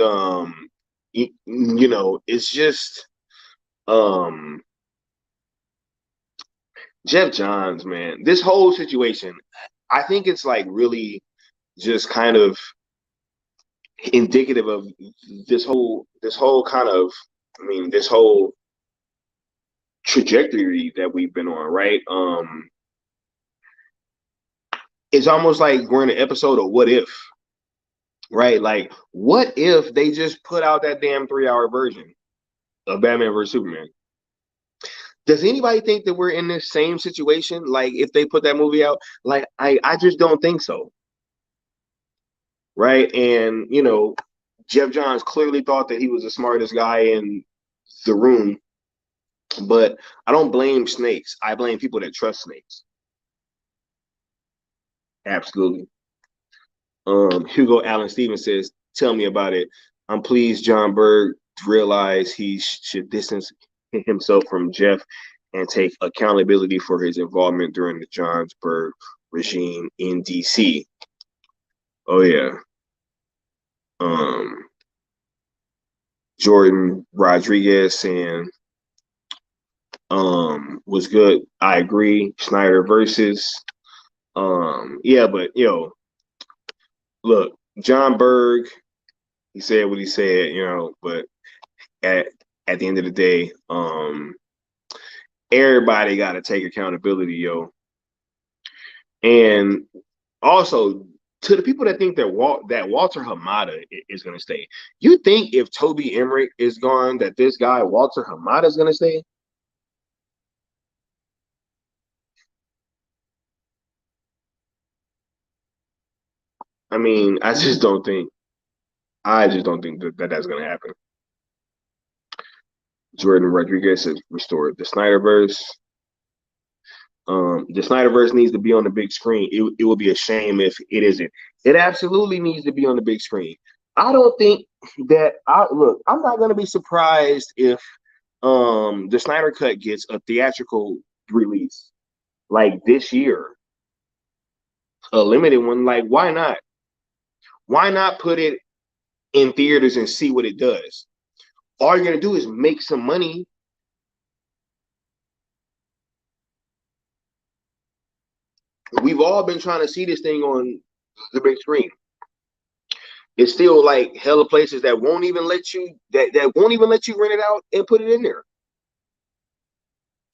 it's just Jeff Johns, man. This whole situation, I think it's like really just kind of indicative of this whole kind of, this whole trajectory that we've been on, right? It's almost like we're in an episode of What If, right? Like, what if they just put out that damn 3-hour version of Batman vs Superman? Does anybody think that we're in this same situation? Like, if they put that movie out, like, I just don't think so, right? And Jeff Johns clearly thought that he was the smartest guy in the room, but I don't blame snakes. I blame people that trust snakes. Absolutely. Hugo Allen Stevens says, "Tell me about it. I'm pleased John Berg realized he should distance himself from Jeff and take accountability for his involvement during the Johnsburg regime in DC." Oh yeah. Um, Jordan Rodriguez saying, was good. I agree. Snyder versus. Yeah, but look, John Berg, he said what he said, but at at the end of the day, everybody got to take accountability, yo. And also, to the people that think that Walter Hamada is going to stay, you think if Toby Emmerich is gone, that this guy Walter Hamada is going to stay? I mean, I just don't think. I just don't think that's going to happen. Jordan Rodriguez has restored the Snyderverse. The Snyderverse needs to be on the big screen. It would be a shame if it isn't. It absolutely needs to be on the big screen. I don't think that I'm not gonna be surprised if the Snyder Cut gets a theatrical release like this year. A limited one. Like, why not? Why not put it in theaters and see what it does? all you're gonna do is make some money. We've all been trying to see this thing on the big screen. It's still like hella places that won't even let you that won't even let you rent it out and put it in there.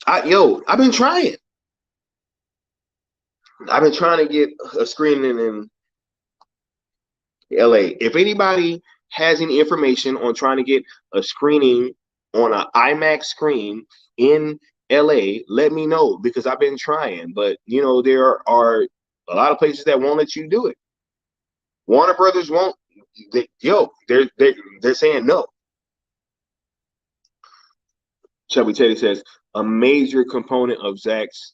I've been trying. I've been trying to get a screening in LA. If anybody has any information on trying to get a screening on an IMAX screen in LA, let me know because I've been trying. But there are a lot of places that won't let you do it. Warner Brothers won't. They're saying no. Shelby Teddy says a major component of Zach's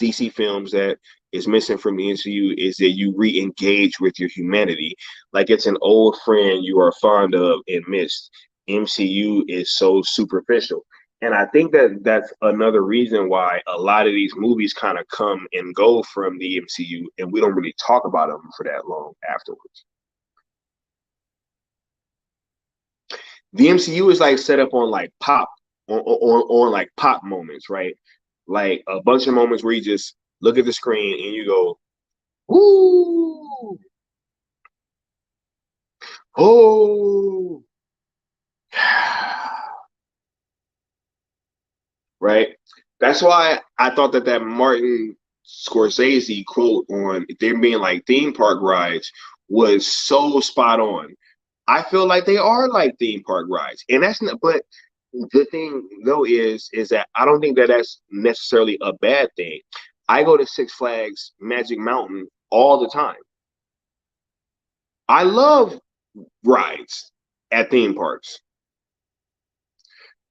DC films that is missing from the MCU is that you re-engage with your humanity, like it's an old friend you are fond of and missed. MCU is so superficial, and I think that that's another reason why a lot of these movies kind of come and go from the MCU, and we don't really talk about them for that long afterwards. The MCU is like set up on like pop on like pop moments, right? Like a bunch of moments where you just look at the screen and you go, "Ooh, oh," right? That's why I thought that Martin Scorsese quote on them being like theme park rides was so spot on. I feel like they are like theme park rides, and that's not. But the thing though is that I don't think that that's necessarily a bad thing. I go to Six Flags Magic Mountain all the time. I love rides at theme parks.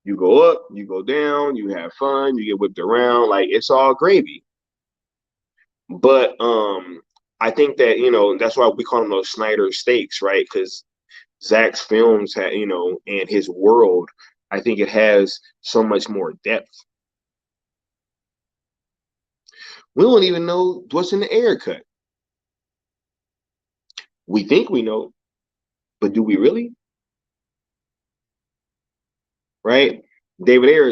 You go up, you go down, you have fun, you get whipped around, like it's all gravy. But I think that that's why we call them those Snyder steaks, right? Because Zach's films had and his world, I think it has so much more depth. We don't even know what's in the air cut. We think we know, but do we really? Right? David Ayer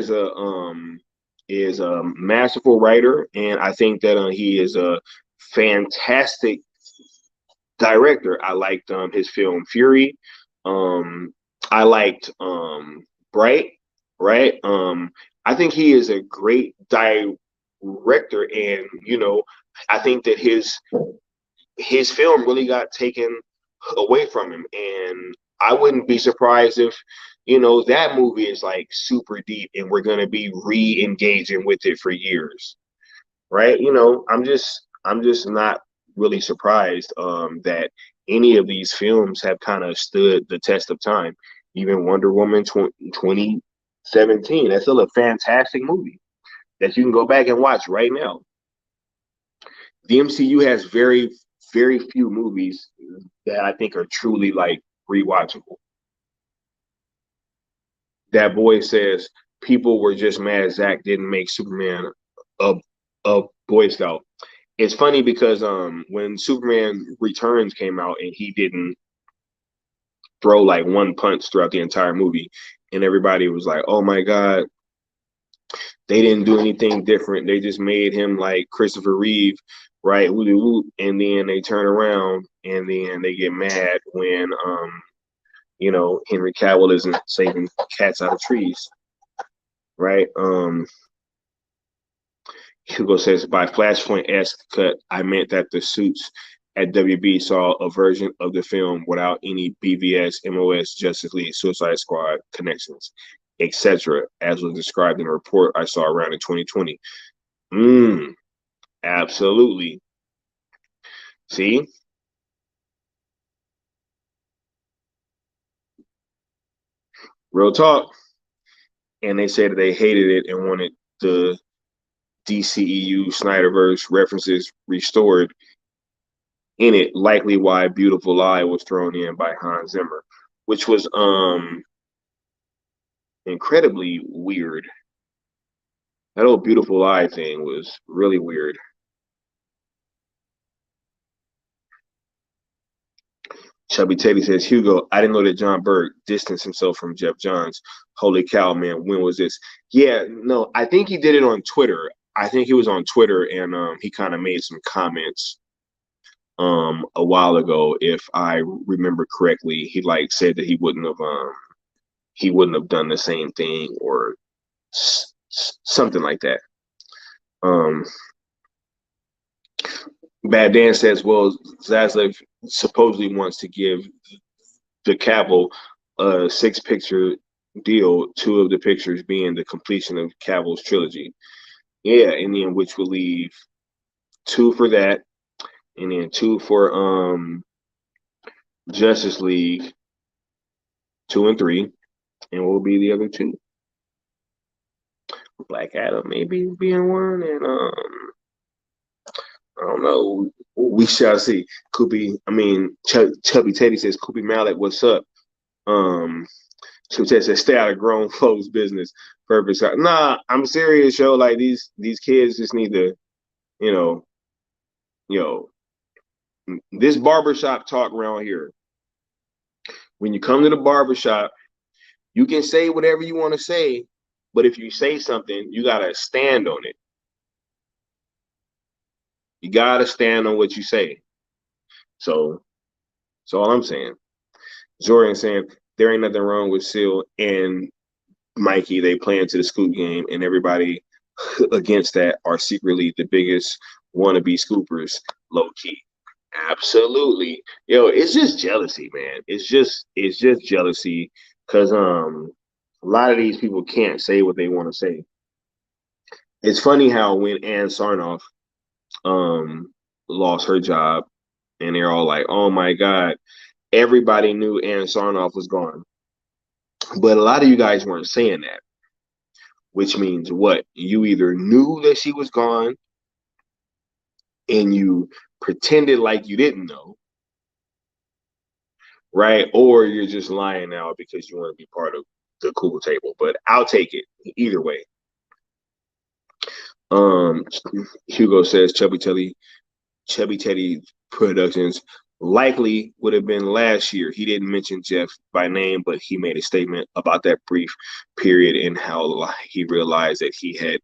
is a masterful writer, and I think that he is a fantastic director. I liked his film Fury. I liked Bright. Right. I think he is a great director, and I think that his film really got taken away from him, and I wouldn't be surprised if that movie is like super deep and we're going to be re-engaging with it for years, right? I'm just not really surprised that any of these films have kind of stood the test of time. Even Wonder Woman 2017, that's still a fantastic movie that you can go back and watch right now. The MCU has very, very few movies that I think are truly like rewatchable. That boy says people were just mad Zach didn't make Superman a a Boy Scout. It's funny because when Superman Returns came out and he didn't throw like one punch throughout the entire movie, and everybody was like, "Oh my god, they didn't do anything different. They just made him like Christopher Reeve, right? And then they turn around and then they get mad when Henry Cavill isn't saving cats out of trees, right? Hugo says by Flashpoint-esque cut, I meant that the suits at WB saw a version of the film without any BVS, MOS, Justice League, Suicide Squad connections, etc., as was described in a report I saw around in 2020. Absolutely. See? Real talk. And they said that they hated it and wanted the DCEU SnyderVerse references restored in it, likely why Beautiful Lie was thrown in by Hans Zimmer, which was incredibly weird. That old Beautiful Lie thing was really weird. Chubby Teddy says, Hugo, I didn't know that John Berg distanced himself from Jeff Johns. Holy cow, man, when was this? Yeah, no, I think he did it on Twitter. I think he was on Twitter and he kind of made some comments a while ago, if I remember correctly. He like said that he wouldn't have done the same thing or something like that. Um Bad Dan says, well, Zaslav supposedly wants to give the Cavill a 6-picture deal, 2 of the pictures being the completion of Cavill's trilogy. Yeah, and then which will leave 2 for that, and then 2 for Justice League, 2 and 3, and what will be the other 2? Black Adam maybe being 1, and I don't know. We shall see. Could be. I mean, Chubby Teddy says, "Koopy Mallet, what's up?" Chubby Teddy says, "Stay out of grown folks' business." Purpose. Nah, I'm serious, yo. Like these kids just need to, you know, yo, this barbershop talk around here. When you come to the barbershop, you can say whatever you want to say, but if you say something, you gotta stand on it. You gotta stand on what you say. So that's all I'm saying. Jordan saying there ain't nothing wrong with Seal and Mikey. They play into the scoop game, and everybody against that are secretly the biggest wannabe scoopers, low key. Absolutely, yo. It's just jealousy, man. It's just jealousy because a lot of these people can't say what they want to say. It's funny how when Ann Sarnoff lost her job, and they're all like, "Oh my God." Everybody knew Ann Sarnoff was gone. But a lot of you guys weren't saying that, which means what? You either knew that she was gone and you pretended like you didn't know, right? Or you're just lying now because you want to be part of the cool table. But I'll take it either way. Um, Hugo says Chubby Teddy Productions likely would have been last year. He didn't mention Jeff by name, but he made a statement about that brief period and how he realized that he had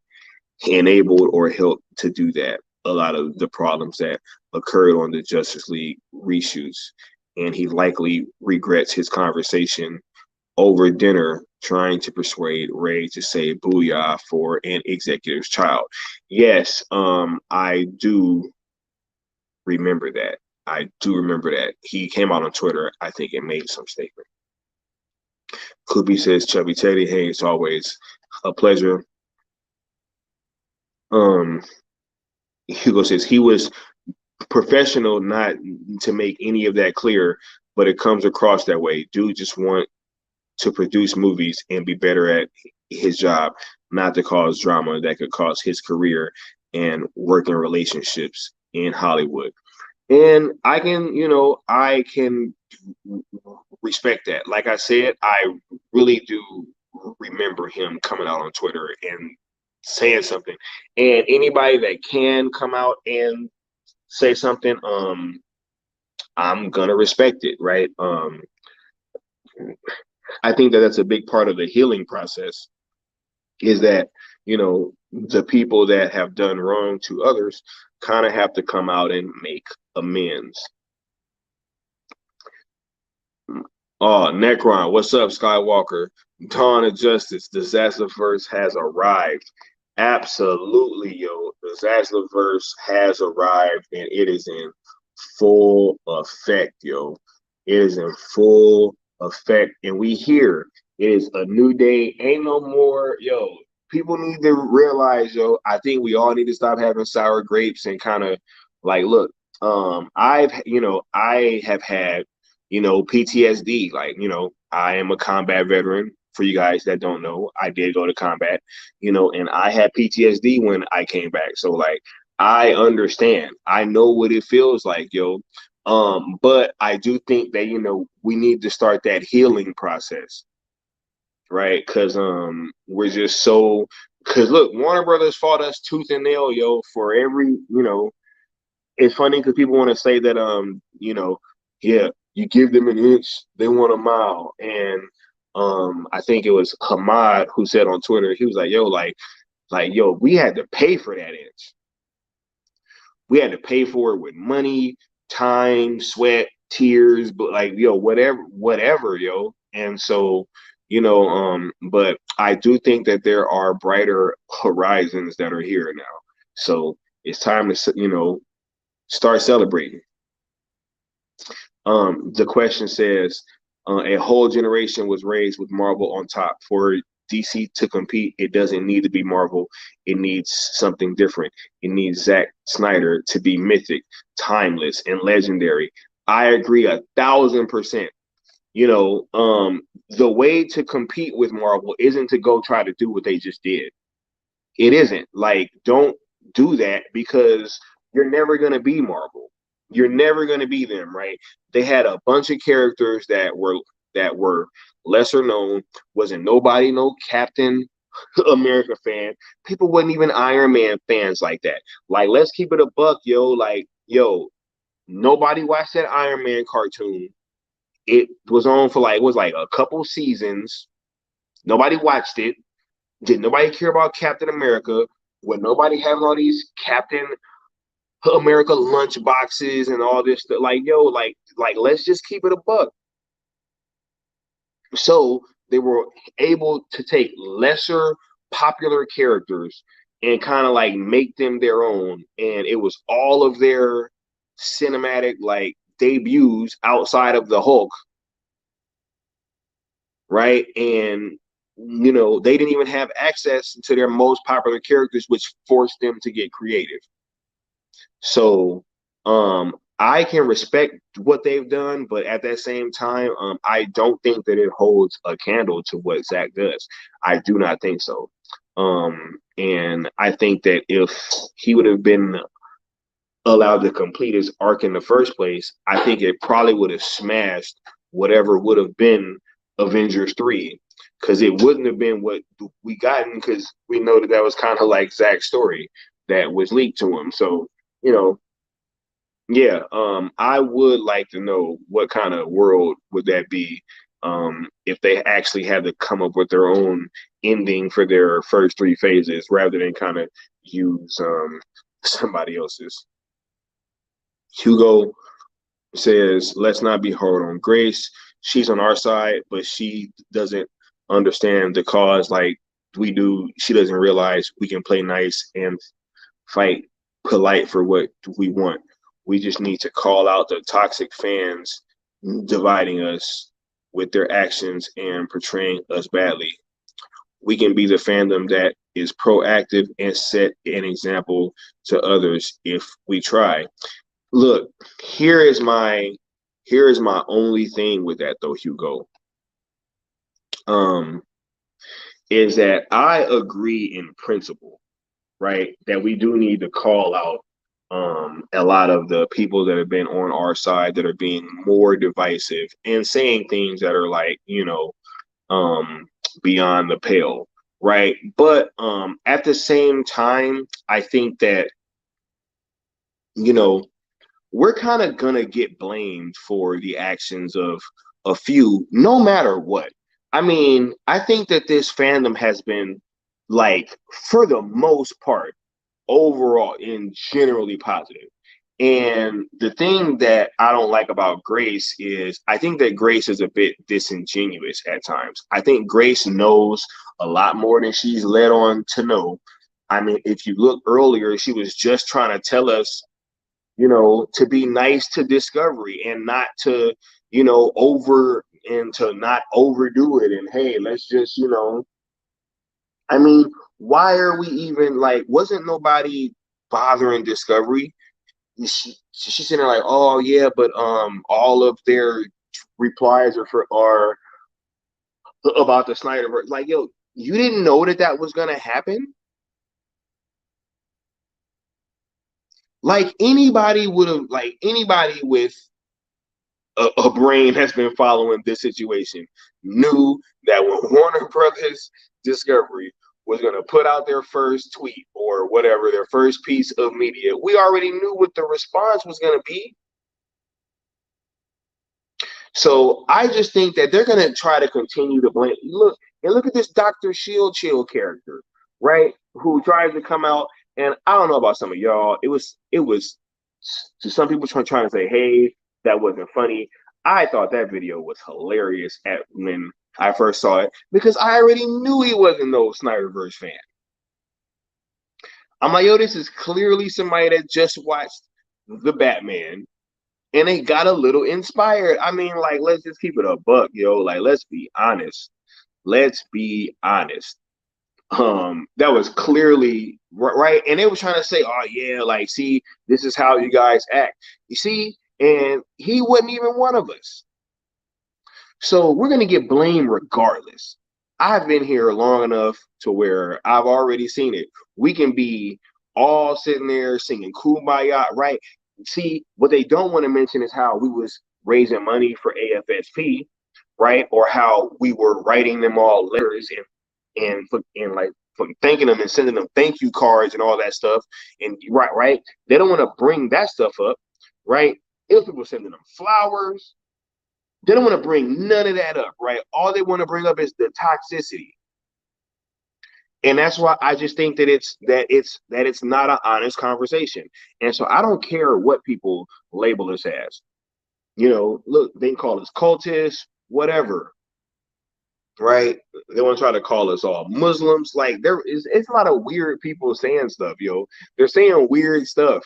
enabled or helped to do that. A lot of the problems that occurred on the Justice League reshoots. And he likely regrets his conversation over dinner trying to persuade Ray to say booyah for an executive's child. Yes, I do remember that. I do remember that. He came out on Twitter, I think, and made some statement. Koopy says, Chubby Teddy, hey, it's always a pleasure. Hugo says he was professional not to make any of that clear, but it comes across that way. Dude just want to produce movies and be better at his job, not to cause drama that could cause his career and working relationships in Hollywood. And I can respect that. Like I said, I really do remember him coming out on Twitter and saying something. And anybody that can come out and say something, I'm gonna respect it, right? I think that that's a big part of the healing process is that, the people that have done wrong to others kind of have to come out and make amends. Oh, Necron, what's up, Skywalker? Dawn of Justice, the SnyderVerse has arrived. Absolutely, yo. The SnyderVerse has arrived and it is in full effect, yo. It is in full effect. And we hear it is a new day. Ain't no more, yo. People need to realize, yo, I think we all need to stop having sour grapes and kind of like, look, I have had PTSD. Like, I am a combat veteran. For you guys that don't know, I did go to combat, and I had PTSD when I came back. So like, I understand. I know what it feels like, yo. But I do think that, we need to start that healing process, right? Because we're just so. Because look, Warner Brothers fought us tooth and nail, yo, for every. It's funny because people want to say that, yeah, You give them an inch, they want a mile. And I think it was Hamad who said on Twitter, he was like, yo, yo, we had to pay for that inch. We had to pay for it with money, time, sweat, tears, but like, yo, whatever, yo. And so, but I do think that there are brighter horizons that are here now. So it's time to, start celebrating. The question says, a whole generation was raised with Marvel on top. For DC to compete, it doesn't need to be Marvel. It needs something different. It needs Zack Snyder to be mythic, timeless, and legendary. I agree 1,000%. The way to compete with Marvel isn't to go try to do what they just did. It isn't. Like, don't do that because you're never going to be Marvel. You're never going to be them, right? They had a bunch of characters that were lesser known. Wasn't nobody no Captain America fan. People wasn't even Iron Man fans like that. Like, let's keep it a buck, yo. Like, yo, nobody watched that Iron Man cartoon. It was on for like, it was like a couple seasons. Nobody watched it. Did nobody care about Captain America? When nobody having all these Captain America lunch boxes and all this stuff, like, yo, like let's just keep it a buck. So they were able to take lesser popular characters and kind of like make them their own, and it was all of their cinematic like debuts outside of the Hulk, right? And they didn't even have access to their most popular characters, which forced them to get creative. So I can respect what they've done, but at that same time, I don't think that it holds a candle to what Zach does. I do not think so. And I think that if he would have been allowed to complete his arc in the first place, I think it probably would have smashed whatever would have been Avengers 3, because it wouldn't have been what we gotten, because we know that was kind of like Zach's story that was leaked to him. So, yeah, I would like to know what kind of world would that be, if they actually had to come up with their own ending for their first three phases rather than kind of use somebody else's. Hugo says, let's not be hard on Grace. She's on our side, but she doesn't understand the cause like we do. She doesn't realize we can play nice and fight polite for what we want. We just need to call out the toxic fans dividing us with their actions and portraying us badly. We can be the fandom that is proactive and set an example to others if we try. Look, here is my only thing with that though, Hugo. Is that I agree in principle, right? That we do need to call out a lot of the people that have been on our side that are being more divisive and saying things that are like, beyond the pale, right? But at the same time, I think that, we're kind of gonna get blamed for the actions of a few, no matter what. I mean, I think that this fandom has been, like, for the most part, overall and generally positive. And the thing that I don't like about Grace is I think that Grace is a bit disingenuous at times. I think Grace knows a lot more than she's led on to know. I mean, if you look earlier, she was just trying to tell us, to be nice to Discovery and not to, to not overdo it. And hey, let's just, I mean, why are we even like, wasn't nobody bothering Discovery? She's sitting there like, oh yeah, but all of their replies are about the SnyderVerse. Like, yo, you didn't know that was gonna happen? Like anybody would have, like anybody with a brain has been following this situation knew that when Warner Brothers Discovery was going to put out their first tweet or whatever, their first piece of media, we already knew what the response was going to be. So I just think that they're gonna try to continue to blame. Look at this Dr. Shield Chill character, right? Who tries to come out, and I don't know about some of y'all. It was to some people trying to say, hey, that wasn't funny. I thought that video was hilarious at when I first saw it because I already knew he wasn't no SnyderVerse fan. I'm like, yo, this is clearly somebody that just watched the Batman and they got a little inspired. I mean, like, let's just keep it a buck, yo. Like, let's be honest. Let's be honest. That was clearly right, and they were trying to say, "Oh yeah, like, see, this is how you guys act." You see, and he wasn't even one of us, so we're gonna get blamed regardless. I've been here long enough to where I've already seen it. We can be all sitting there singing "Kumbaya," right? See, what they don't want to mention is how we was raising money for AFSP, right? Or how we were writing them all letters and like thanking them and sending them thank you cards and all that stuff. And right, they don't want to bring that stuff up, right? If people sending them flowers, they don't want to bring none of that up, right? All they want to bring up is the toxicity. And that's why I just think that it's not an honest conversation. And so I don't care what people label us as. You know, look, they can call us cultists, whatever, right? They want to try to call us all Muslims. Like it's a lot of weird people saying stuff, yo. They're saying weird stuff.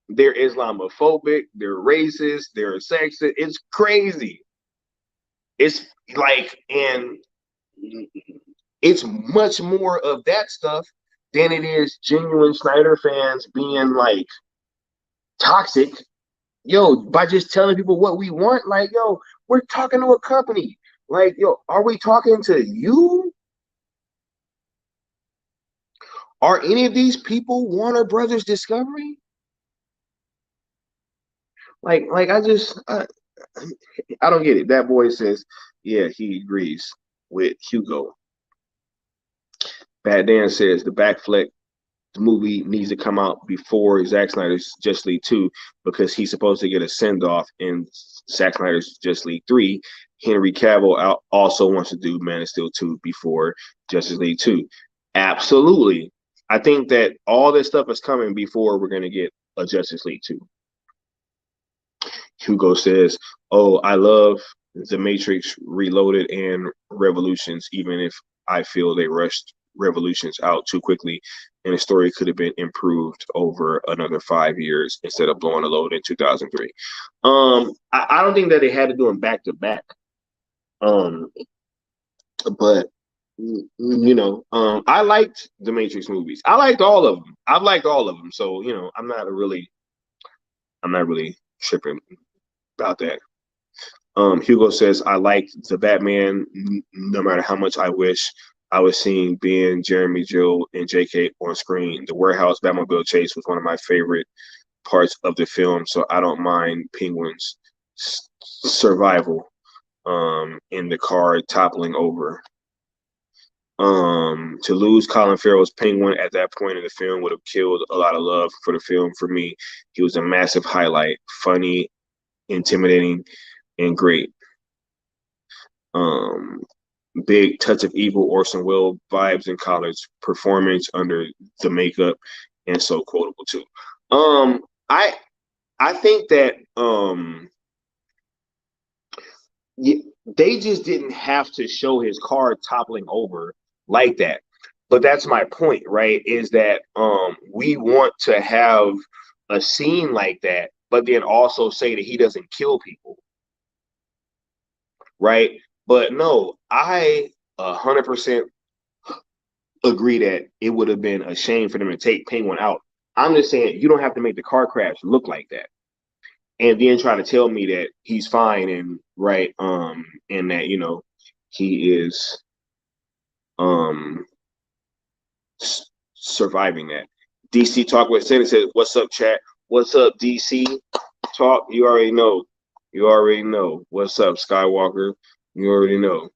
They're Islamophobic, they're racist, they're sexist. It's crazy. It's like, and it's much more of that stuff than it is genuine Snyder fans being like toxic. Yo, by just telling people what we want, like, yo, we're talking to a company. Like, yo, are we talking to you? Are any of these people Warner Brothers Discovery? Like I don't get it. That boy says, yeah, he agrees with Hugo. Bad Dan says the Batfleck movie needs to come out before Zack Snyder's Justice League 2 because he's supposed to get a send off in Zack Snyder's Justice League 3. Henry Cavill also wants to do Man of Steel 2 before Justice League 2. Absolutely. I think that all this stuff is coming before we're going to get a Justice League 2. Hugo says, oh, I love The Matrix Reloaded and Revolutions, even if I feel they rushed Revolutions out too quickly and the story could have been improved over another 5 years instead of blowing a load in 2003. I don't think that they had to do them back to back. But you know, I liked the Matrix movies. I liked all of them. I've liked all of them. So, you know, I'm not really tripping about that. Hugo says, I liked the Batman no matter how much I wish I was seeing Ben, Jeremy, Jill, and JK on screen. The warehouse Batmobile chase was one of my favorite parts of the film, so I don't mind Penguin's survival in the car toppling over. To lose Colin Farrell's Penguin at that point in the film would have killed a lot of love for the film. For me, he was a massive highlight, funny, intimidating, and great. Big touch of evil Orson Welles vibes in college performance under the makeup, and so quotable too. I think that they just didn't have to show his car toppling over like that. But that's my point, right? Is that we want to have a scene like that, but then also say that he doesn't kill people, right? But no, I 100% agree that it would have been a shame for them to take Penguin out. I'm just saying you don't have to make the car crash look like that, and then try to tell me that he's fine and right, and that you know he is surviving that. DC Talk with Senate says, "What's up, chat? What's up, DC Talk? You already know. You already know. What's up, Skywalker? You already know."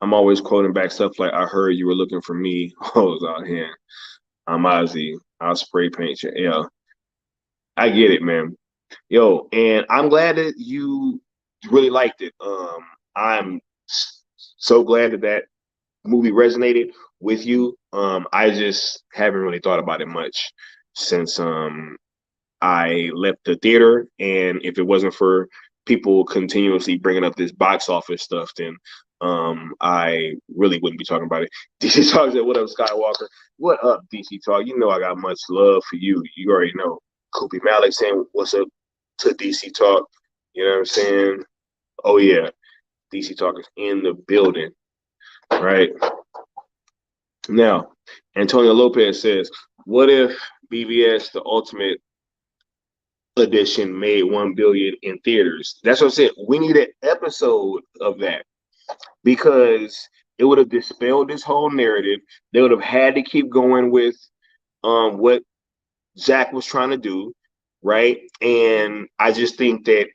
I'm always quoting back stuff like, "I heard you were looking for me." Hoes out here. I'm Ozzy. I'll spray paint you. Yeah, I get it, man. Yo, and I'm glad that you really liked it. I'm so glad that that movie resonated with you. I just haven't really thought about it much since I left the theater, and if it wasn't for people continuously bringing up this box office stuff, then I really wouldn't be talking about it. DC Talk said, "What up, Skywalker? What up, DC Talk? You know I got much love for you. You already know." Koopy Malik saying, "What's up to DC Talk?" You know what I'm saying? Oh yeah, DC Talk is in the building, right? Now, Antonio Lopez says, "What if BVS, the Ultimate Edition, made 1 billion in theaters?" That's what I said. We need an episode of that because it would have dispelled this whole narrative. They would have had to keep going with what Zach was trying to do, right? And I just think that,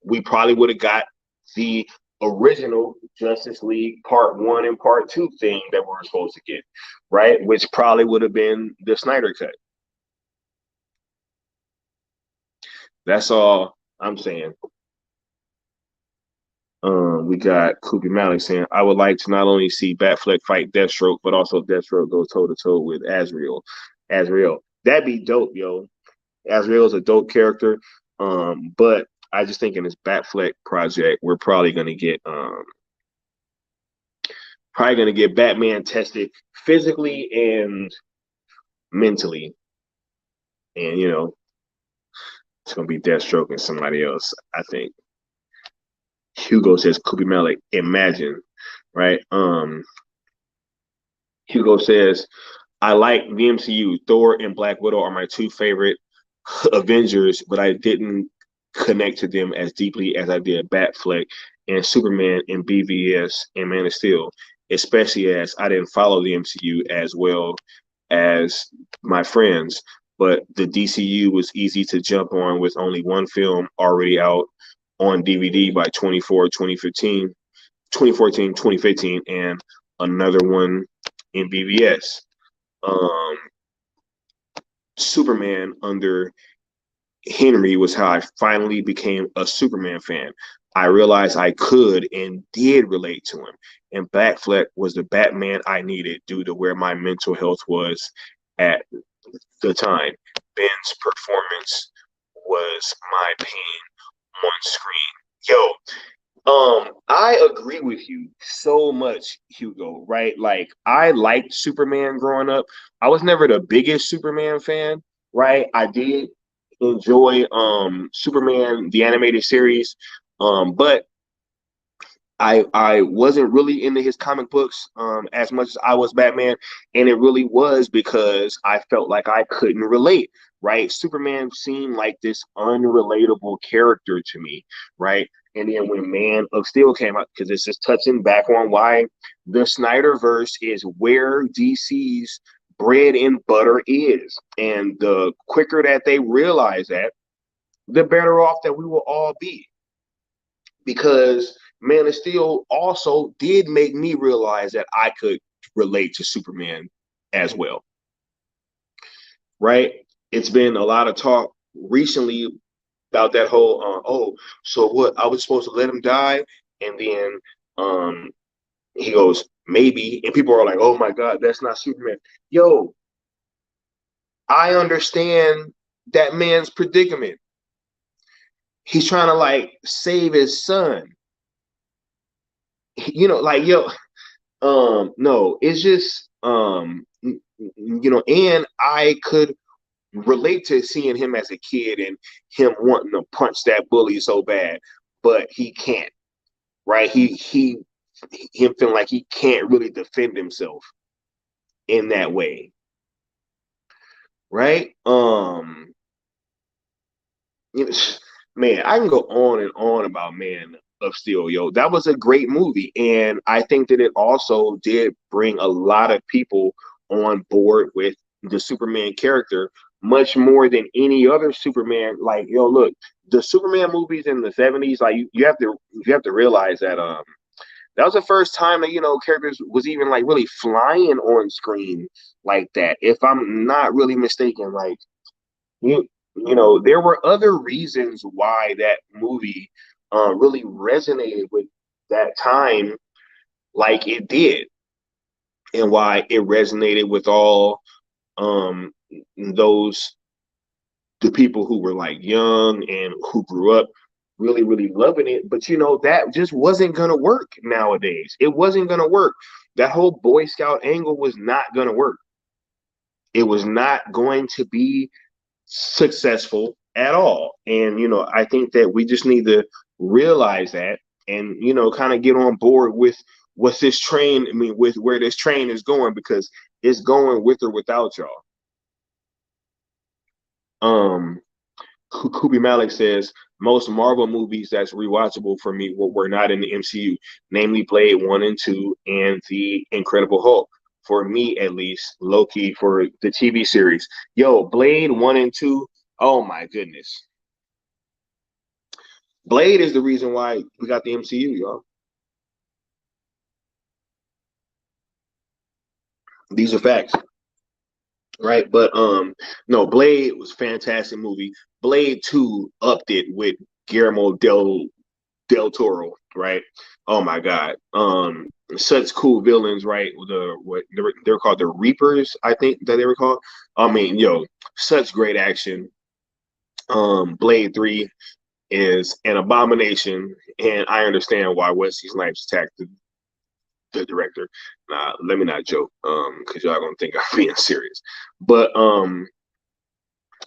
we probably would have got the original Justice League Part 1 and Part 2 thing that we were supposed to get, right? Which probably would have been the Snyder cut. That's all I'm saying. We got Koopy Malik saying, "I would like to not only see Batfleck fight Deathstroke, but also Deathstroke go toe to toe with Azrael." Azrael, that'd be dope, yo. Azrael's a dope character. But I just think in this Batfleck project, we're probably gonna get Batman tested physically and mentally, and it's gonna be Deathstroke and somebody else, I think. Hugo says, "Koopy Malik, imagine," right? Hugo says, "I like the MCU. Thor and Black Widow are my two favorite Avengers, but I didn't connect to them as deeply as I did Batfleck and Superman and BVS and Man of Steel, especially as I didn't follow the MCU as well as my friends. But the DCU was easy to jump on with only one film already out on DVD by 2014, 2015, and another one in BVS. Um, Superman under Henry was how I finally became a Superman fan. I realized I could and did relate to him. And Batfleck was the Batman I needed due to where my mental health was at the time. Ben's performance was my pain on screen." Yo, I agree with you so much, Hugo, right? Like I liked Superman growing up. I was never the biggest Superman fan, right? I did enjoy Superman the animated series. But I wasn't really into his comic books as much as I was Batman, and it really was because I felt like I couldn't relate. Right, Superman seemed like this unrelatable character to me, right? And then when Man of Steel came out, because this is touching back on why the SnyderVerse is where DC's bread and butter is, and the quicker that they realize that, the better off that we will all be, because Man of Steel also did make me realize that I could relate to Superman as well, right? It's been a lot of talk recently about that whole, so what? I was supposed to let him die, and then he goes, maybe, and people are like, oh my God, that's not Superman. Yo, I understand that man's predicament. He's trying to like save his son. Like, yo, no, it's just and I could relate to seeing him as a kid and him wanting to punch that bully so bad, but he can't, right? Him feeling like he can't really defend himself in that way, right? You know, man, I can go on and on about Man of Steel, yo. That was a great movie, and I think that it also did bring a lot of people on board with the Superman character much more than any other Superman. Like, yo, look, the Superman movies in the '70s, like you have to realize that that was the first time that characters was even like really flying on screen like that. If I'm not really mistaken, like There were other reasons why that movie really resonated with that time like it did, and why it resonated with all um those the people who were like young and who grew up really, really loving it. But that just wasn't gonna work nowadays. It wasn't gonna work. That whole Boy Scout angle was not gonna work. It was not going to be successful at all. And I think that we just need to realize that, and kind of get on board with what this train, I mean, with where this train is going, because it's going with or without y'all. Um, Kubi Malik says most Marvel movies that's rewatchable for me were not in the MCU, namely Blade 1 and 2 and The Incredible Hulk. For me, at least, Loki for the TV series. Yo, Blade 1 and 2, oh my goodness. Blade is the reason why we got the MCU, y'all. These are facts, right? But no, Blade was a fantastic movie. Blade 2 upped it with Guillermo del Toro, right? Oh my God. Such cool villains, right? What they're called, the Reapers, I think that they were called. I mean, yo, such great action. Blade 3 is an abomination, and I understand why Wesley Snipes attacked the director. Nah, let me not joke, because y'all gonna think I'm being serious. But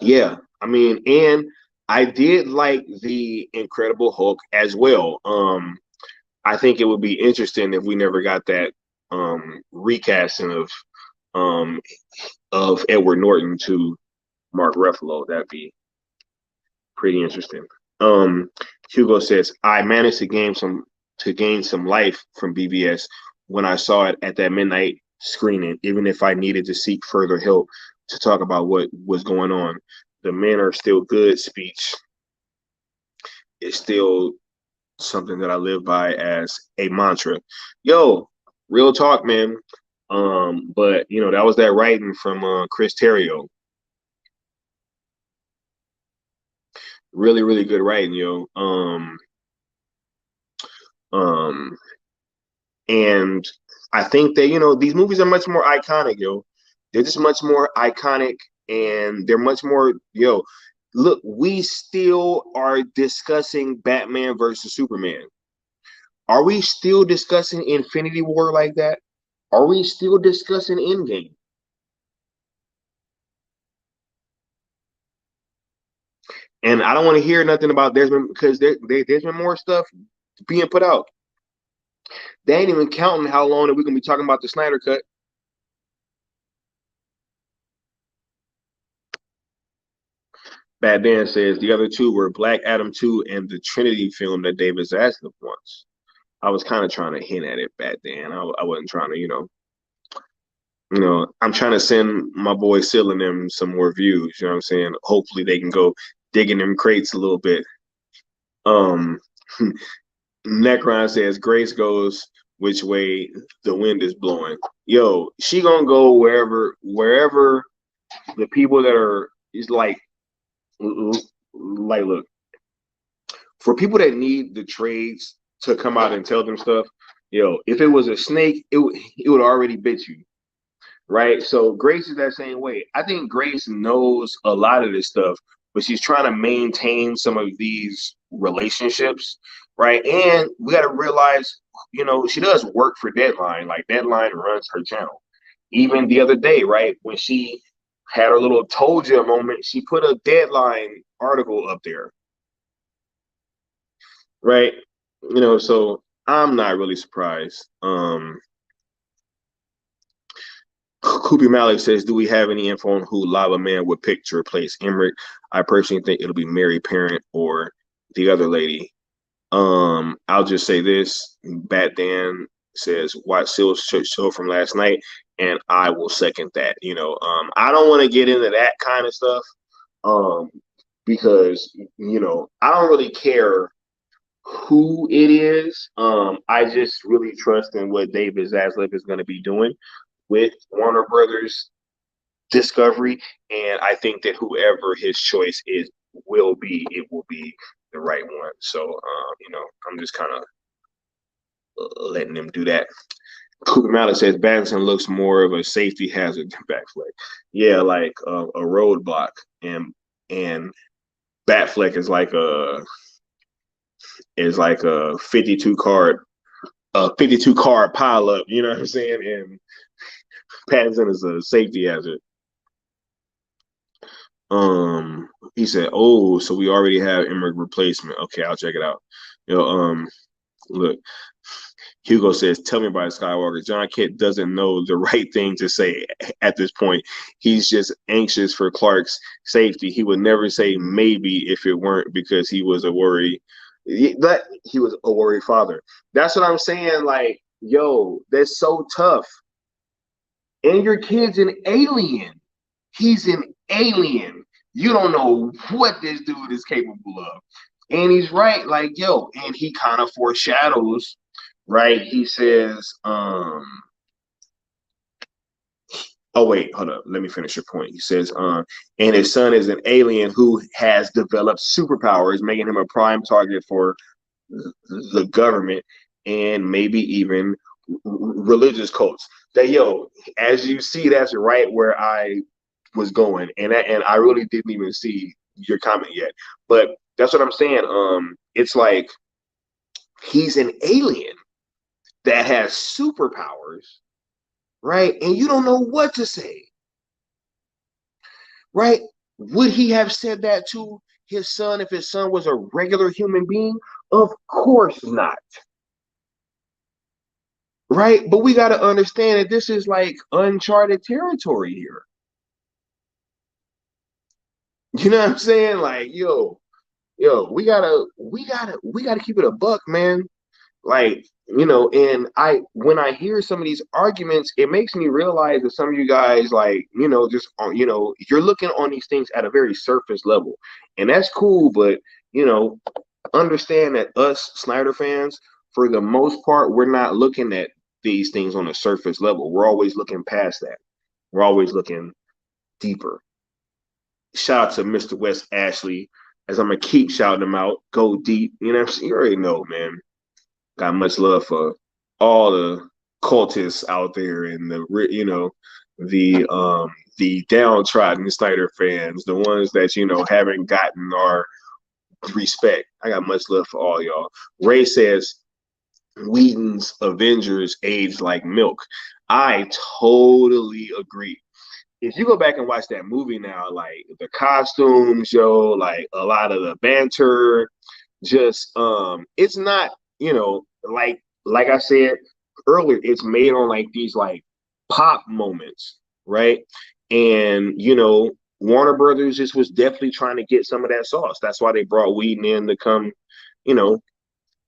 yeah, I mean, and I did like the Incredible Hulk as well. I think it would be interesting if we never got that recasting um of Edward Norton to Mark Ruffalo. That'd be pretty interesting. Um, Hugo says, I managed to gain some life from BVS when I saw it at that midnight screening, even if I needed to seek further help to talk about what was going on. The men are still good speech is still something that I live by as a mantra. Yo, real talk, man. But that was that writing from Chris Terrio. Really, really good writing, yo. Um, and I think that these movies are much more iconic, yo. They're just much more iconic, and they're much more, yo. Look, we still are discussing Batman versus Superman. Are we still discussing Infinity War like that? Are we still discussing Endgame? And I don't want to hear nothing about there's been because there's been more stuff being put out. They ain't even counting how long that we're gonna be talking about the Snyder cut. Bad Dan says the other two were Black Adam 2 and the Trinity film that David Zaslav wants. I was kind of trying to hint at it, Bad Dan. I wasn't trying to, I'm trying to send my boy Sil and them some more views. You know what I'm saying? Hopefully they can go dig in them crates a little bit. Um, Necron says Grace goes which way the wind is blowing. Yo, she gonna go wherever the people that are is like look, for people that need the trades to come out and tell them stuff. Yo, if it was a snake, it would already bit you, right? So Grace is that same way. I think Grace knows a lot of this stuff, but she's trying to maintain some of these relationships, right? And we got to realize, she does work for Deadline. Like Deadline runs her channel. Even the other day, right, when she had her little told you moment, she put a Deadline article up there, right? So I'm not really surprised. Koopy Malik says, do we have any info on who Lava Man would pick to replace Emmerich? I personally think it'll be Mary Parent or the other lady. I'll just say this. Bat Dan says, watch Sil's show from last night, and I will second that. I don't want to get into that kind of stuff um, because, I don't really care who it is. I just really trust in what David Zaslav is going to be doing with Warner Brothers discovery, and I think that whoever his choice is will be, it will be the right one. So, I'm just kind of letting them do that. Cooper Mallett says Battinson looks more of a safety hazard than Batfleck. Yeah, like a roadblock, and Batfleck is like a 52 card pile up. You know what I'm saying? And Pattinson is a safety hazard. He said, "Oh, so we already have Emmerich replacement. Okay, I'll check it out." Look, Hugo says, "Tell me about Skywalker." John Kent doesn't know the right thing to say at this point. He's just anxious for Clark's safety. He would never say maybe if it weren't because he was a worry. That he was a worried father. That's what I'm saying. Like, yo, that's so tough. And your kid's an alien. He's an alien. You don't know what this dude is capable of. And he's right, like, yo, and he kind of foreshadows, right? He says, oh wait, hold up, let me finish your point. He says, and his son is an alien who has developed superpowers, making him a prime target for the government and maybe even religious cults. That, yo, as you see, that's right where I was going, and I really didn't even see your comment yet, but that's what I'm saying. It's like he's an alien that has superpowers, right? And you don't know what to say, right? Would he have said that to his son if his son was a regular human being? Of course not. Right? But we got to understand that this is like uncharted territory here. You know what I'm saying? Like, yo, we gotta keep it a buck, man. Like, and when I hear some of these arguments, it makes me realize that some of you guys, like, just you're looking on these things at a very surface level, and that's cool. But understand that us Snyder fans, for the most part, we're not looking at these things on a surface level. We're always looking past that. We're always looking deeper. Shout out to Mr. West Ashley, as I'm gonna keep shouting him out. Go deep. You know what I'm saying? You already know, man. Got much love for all the cultists out there and the downtrodden Snyder fans, the ones that haven't gotten our respect. I got much love for all y'all. Ray says Whedon's Avengers aged like milk. I totally agree. If you go back and watch that movie now, like the costumes, like a lot of the banter, just it's not, like I said earlier, it's made on like these like pop moments, right? And Warner Brothers just was definitely trying to get some of that sauce. That's why they brought Whedon in to come, you know,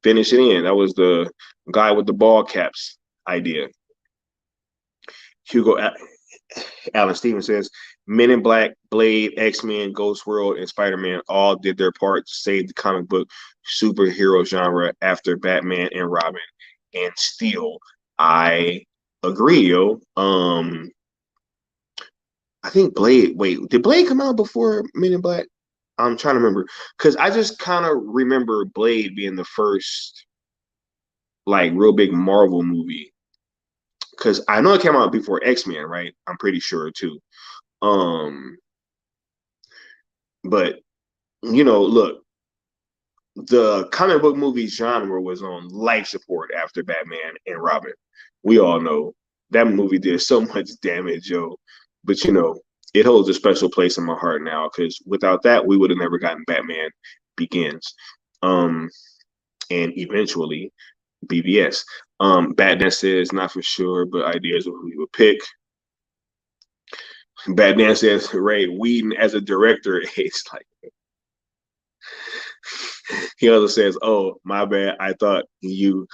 finish it in. That was the guy with the ball caps idea. Hugo Alan Stevens says Men in Black, Blade, X-Men, Ghost World, and Spider-Man all did their part to save the comic book superhero genre after Batman and Robin. And still, I agree, yo. I think Blade. Wait, did Blade come out before Men in Black? I'm trying to remember because I just kind of remember Blade being the first like real big Marvel movie. Because I know it came out before X-Men, right? I'm pretty sure too. But look, the comic book movie genre was on life support after Batman and Robin. We all know that movie did so much damage, yo. But it holds a special place in my heart now because without that, we would have never gotten Batman Begins. And eventually BBS. Batman says not for sure, but ideas of who he would pick. Batman says Ray Whedon as a director. It's like he also says, "Oh, my bad. I thought you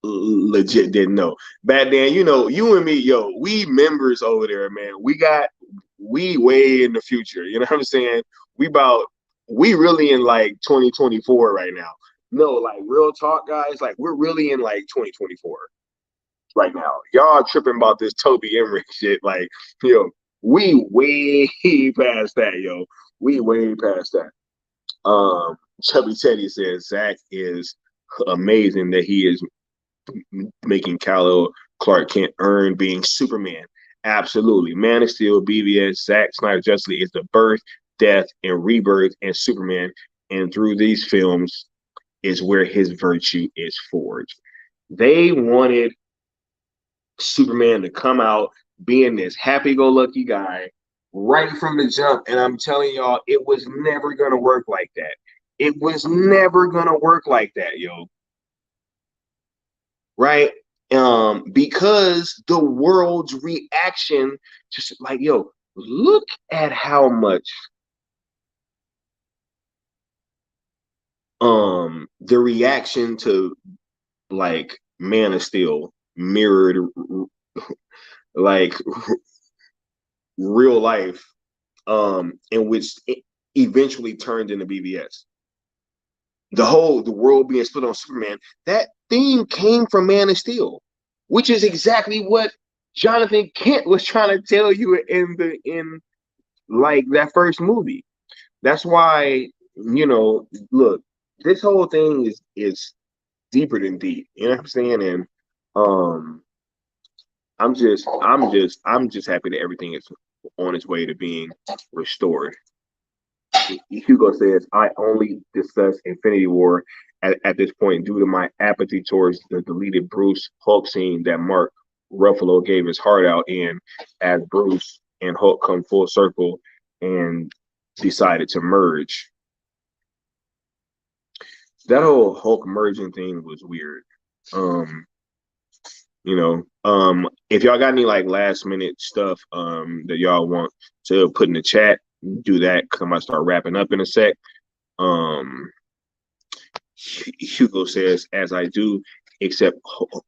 legit didn't know." Batman, you and me, yo, we members over there, man. We way in the future. You know what I'm saying? We really in like 2024 right now. No, like real talk, guys. Like we're really in like 2024 right now. Y'all tripping about this Toby Emmerich shit. Like, we way past that, yo. We way past that. Chubby Teddy says Zach is amazing that he is making Kal-El Clark Kent earn being Superman. Absolutely. Man of Steel, BVS, Zack Snyder Justice League is the birth, death, and rebirth and Superman. And through these films is where his virtue is forged. They wanted Superman to come out being this happy-go-lucky guy right from the jump. And I'm telling y'all, it was never going to work like that. It was never going to work like that, yo. Right? Because the world's reaction, just like, yo, look at how much the reaction to like Man of Steel mirrored like real life, in which it eventually turned into BVS. The world being split on Superman, that theme came from Man of Steel, which is exactly what Jonathan Kent was trying to tell you in like that first movie. That's why, look, this whole thing is deeper than deep. You know what I'm saying? And um I'm just happy that everything is on its way to being restored. Hugo says, I only discuss Infinity War at this point due to my apathy towards the deleted Bruce Hulk scene that Mark Ruffalo gave his heart out in, as Bruce and Hulk come full circle and decided to merge. That whole Hulk merging thing was weird. Um, if y'all got any like last minute stuff that y'all want to put in the chat, do that because I'm gonna start wrapping up in a sec. Um, Hugo says, as I do, except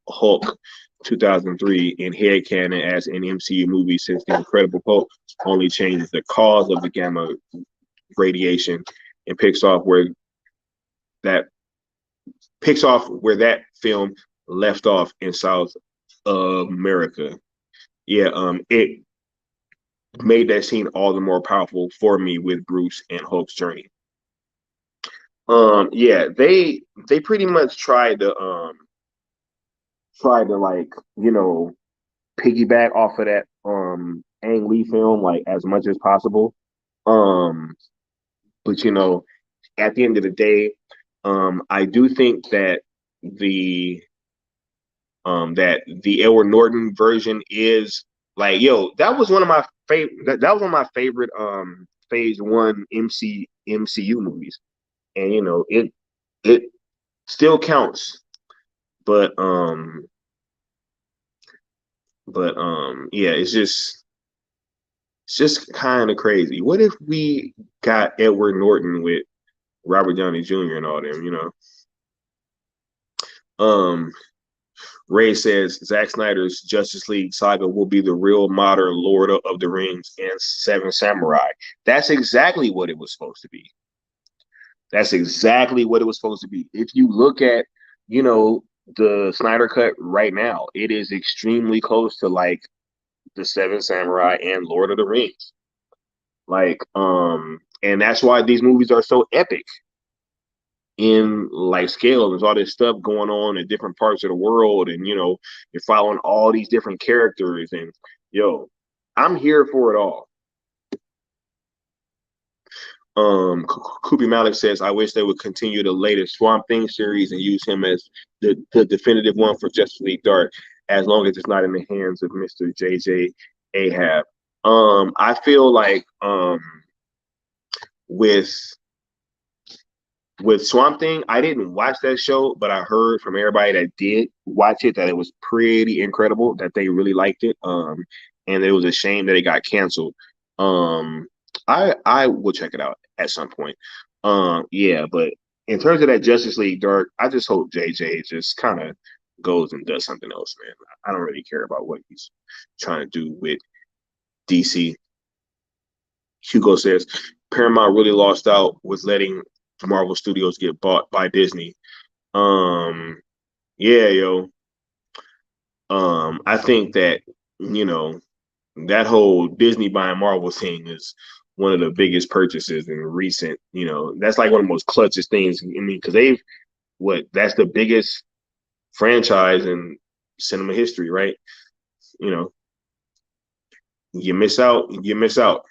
Hulk 2003 in headcanon as an MCU movie, since the Incredible Hulk only changes the cause of the gamma radiation and that picks off where that film left off in South America. Yeah, it made that scene all the more powerful for me with Bruce and Hulk's journey. Yeah, they pretty much tried to like, piggyback off of that Ang Lee film like as much as possible. Um, but at the end of the day, I do think that the the Edward Norton version is like, yo, that was one of my favorite. That was one of my favorite Phase One MCU movies, and it still counts. But yeah, it's just kind of crazy. What if we got Edward Norton with Robert Downey Jr. and all them? Um, Ray says Zack Snyder's Justice League saga will be the real modern Lord of the Rings and Seven Samurai. That's exactly what it was supposed to be. That's exactly what it was supposed to be. If you look at, the Snyder cut right now, it is extremely close to like the Seven Samurai and Lord of the Rings. Like, and that's why these movies are so epic in like scale. There's all this stuff going on in different parts of the world, and you're following all these different characters, and I'm here for it all. Kupi Malik says, I wish they would continue the latest Swamp Thing series and use him as the definitive one for Justice League Dark, as long as it's not in the hands of Mr. JJ Ahab. I feel like with Swamp Thing, I didn't watch that show, but I heard from everybody that did watch it that it was pretty incredible, that they really liked it. And it was a shame that it got canceled. I will check it out at some point. Yeah, but in terms of that Justice League Dark, I just hope JJ just kind of goes and does something else, man. I don't really care about what he's trying to do with DC. Hugo says Paramount really lost out with letting Marvel Studios get bought by Disney. Yeah, yo. I think that, that whole Disney buying Marvel thing is one of the biggest purchases in recent, that's like one of the most clutchest things. I mean, because that's the biggest franchise in cinema history, right? You know, you miss out, you miss out.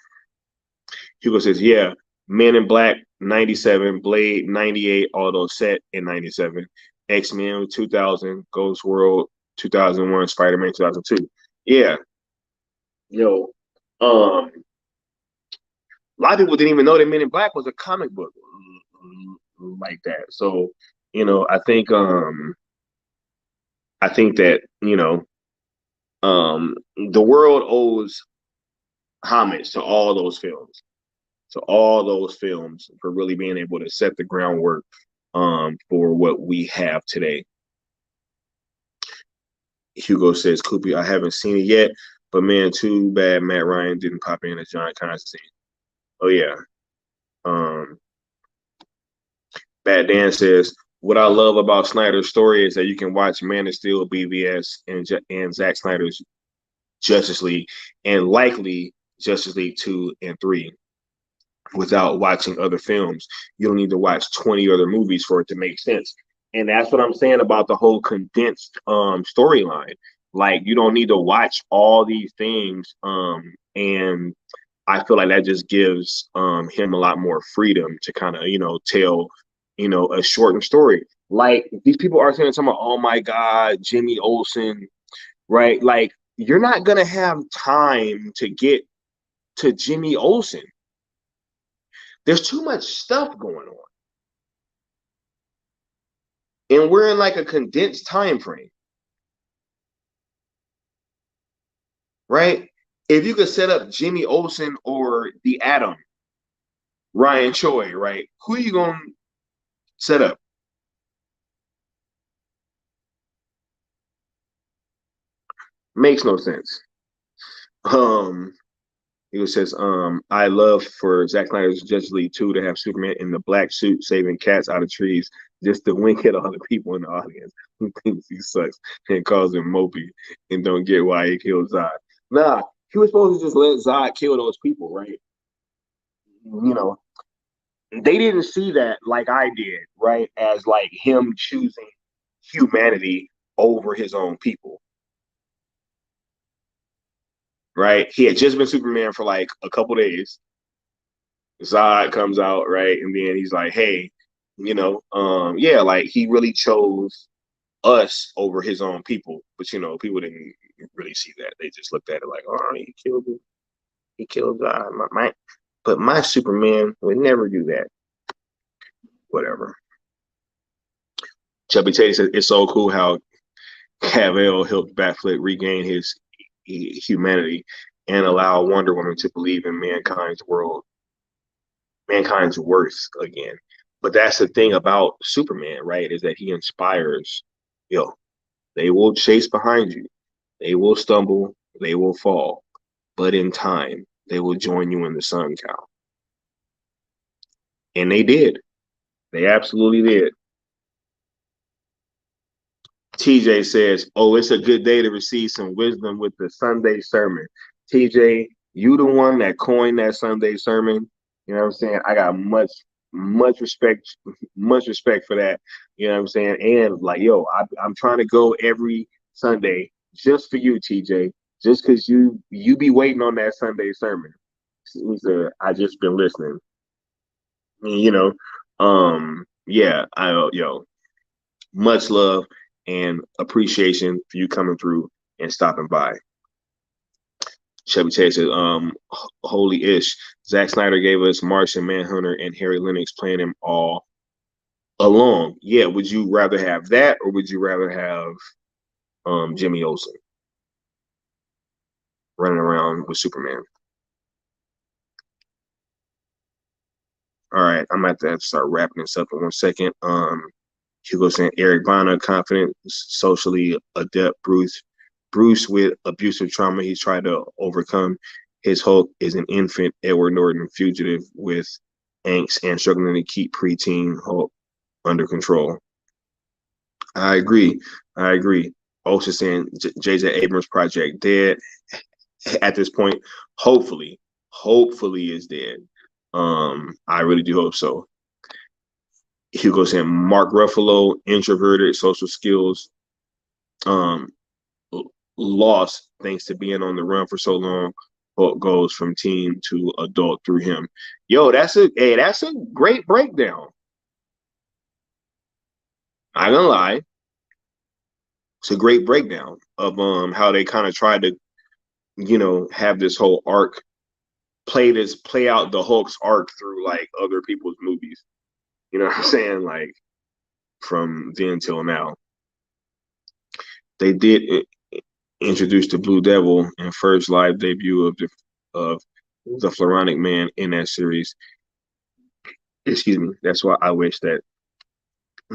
Hugo says, yeah, Men in Black 97, Blade 98, all those set in 97, X-Men 2000, Ghost World 2001, Spider-Man 2002. Yeah, yo, um, a lot of people didn't even know that Men in Black was a comic book like that. So, I think that, the world owes homage to all those films. To all those films for really being able to set the groundwork for what we have today. Hugo says, Koopy, I haven't seen it yet, but man, too bad Matt Ryan didn't pop in as John Constantine. Oh yeah. Bad Dan says, what I love about Snyder's story is that you can watch Man of Steel, BVS, and Zack Snyder's Justice League, and likely Justice League 2 and 3 without watching other films. You don't need to watch 20 other movies for it to make sense. And that's what I'm saying about the whole condensed storyline. Like, you don't need to watch all these things. And I feel like that just gives him a lot more freedom to kind of, tell, a shortened story. Like, these people are saying something, oh my God, Jimmy Olsen, right? Like, you're not going to have time to get to Jimmy Olsen. There's too much stuff going on. And we're in like a condensed time frame. Right? If you could set up Jimmy Olsen or the Atom, Ryan Choi, right? Who are you going to set up? Makes no sense. He says, I love for Zack Snyder's Justice League 2 to have Superman in the black suit saving cats out of trees just to wink at all the people in the audience who thinks he sucks and calls him mopey and don't get why he killed Zod. Nah, he was supposed to just let Zod kill those people, right? They didn't see that like I did, right? As like him choosing humanity over his own people, right? He had just been Superman for like a couple days. Zod comes out, right? And then he's like, hey, yeah, like he really chose us over his own people. But people didn't really see that. They just looked at it like, oh, he killed Zod. But my Superman would never do that. Whatever. Chubby Teddy says it's so cool how Cavill helped Batfleck regain his humanity and allow Wonder Woman to believe in mankind's worth again. But that's the thing about Superman, right? Is that he inspires. They will chase behind you. They will stumble. They will fall. But in time, they will join you in the sun, Cal. And they did. They absolutely did. TJ says, oh, it's a good day to receive some wisdom with the Sunday sermon. TJ, you the one that coined that Sunday sermon. You know what I'm saying? I got much respect for that. You know what I'm saying? And like, I'm trying to go every Sunday just for you, TJ, just because you be waiting on that Sunday sermon. He said, I just been listening. Yeah, much love and appreciation for you coming through and stopping by. Chevy Chase says, holy ish. Zack Snyder gave us Martian Manhunter and Harry Lennox playing him all along. Yeah, would you rather have that or would you rather have Jimmy Olsen running around with Superman? All right, I'm about to have to start wrapping this up in 1 second. Hugo saying Eric Bana, confident, socially adept Bruce with abusive trauma he's tried to overcome. His Hulk is an infant Edward Norton fugitive with angst and struggling to keep preteen Hulk under control. I agree. Also saying J.J. Abrams' project dead. at this point. Hopefully is dead. I really do hope so. Hugo saying Mark Ruffalo, introverted, social skills, um, lost thanks to being on the run for so long. Hulk goes from teen to adult through him. Yo, that's a great breakdown. I'm not gonna lie, it's a great breakdown of how they kind of tried to, have this whole arc, play out the Hulk's arc through like other people's movies. You know what I'm saying? Like from then till now. They did introduce the Blue Devil in first live debut of the Floronic Man in that series. Excuse me. That's why I wish that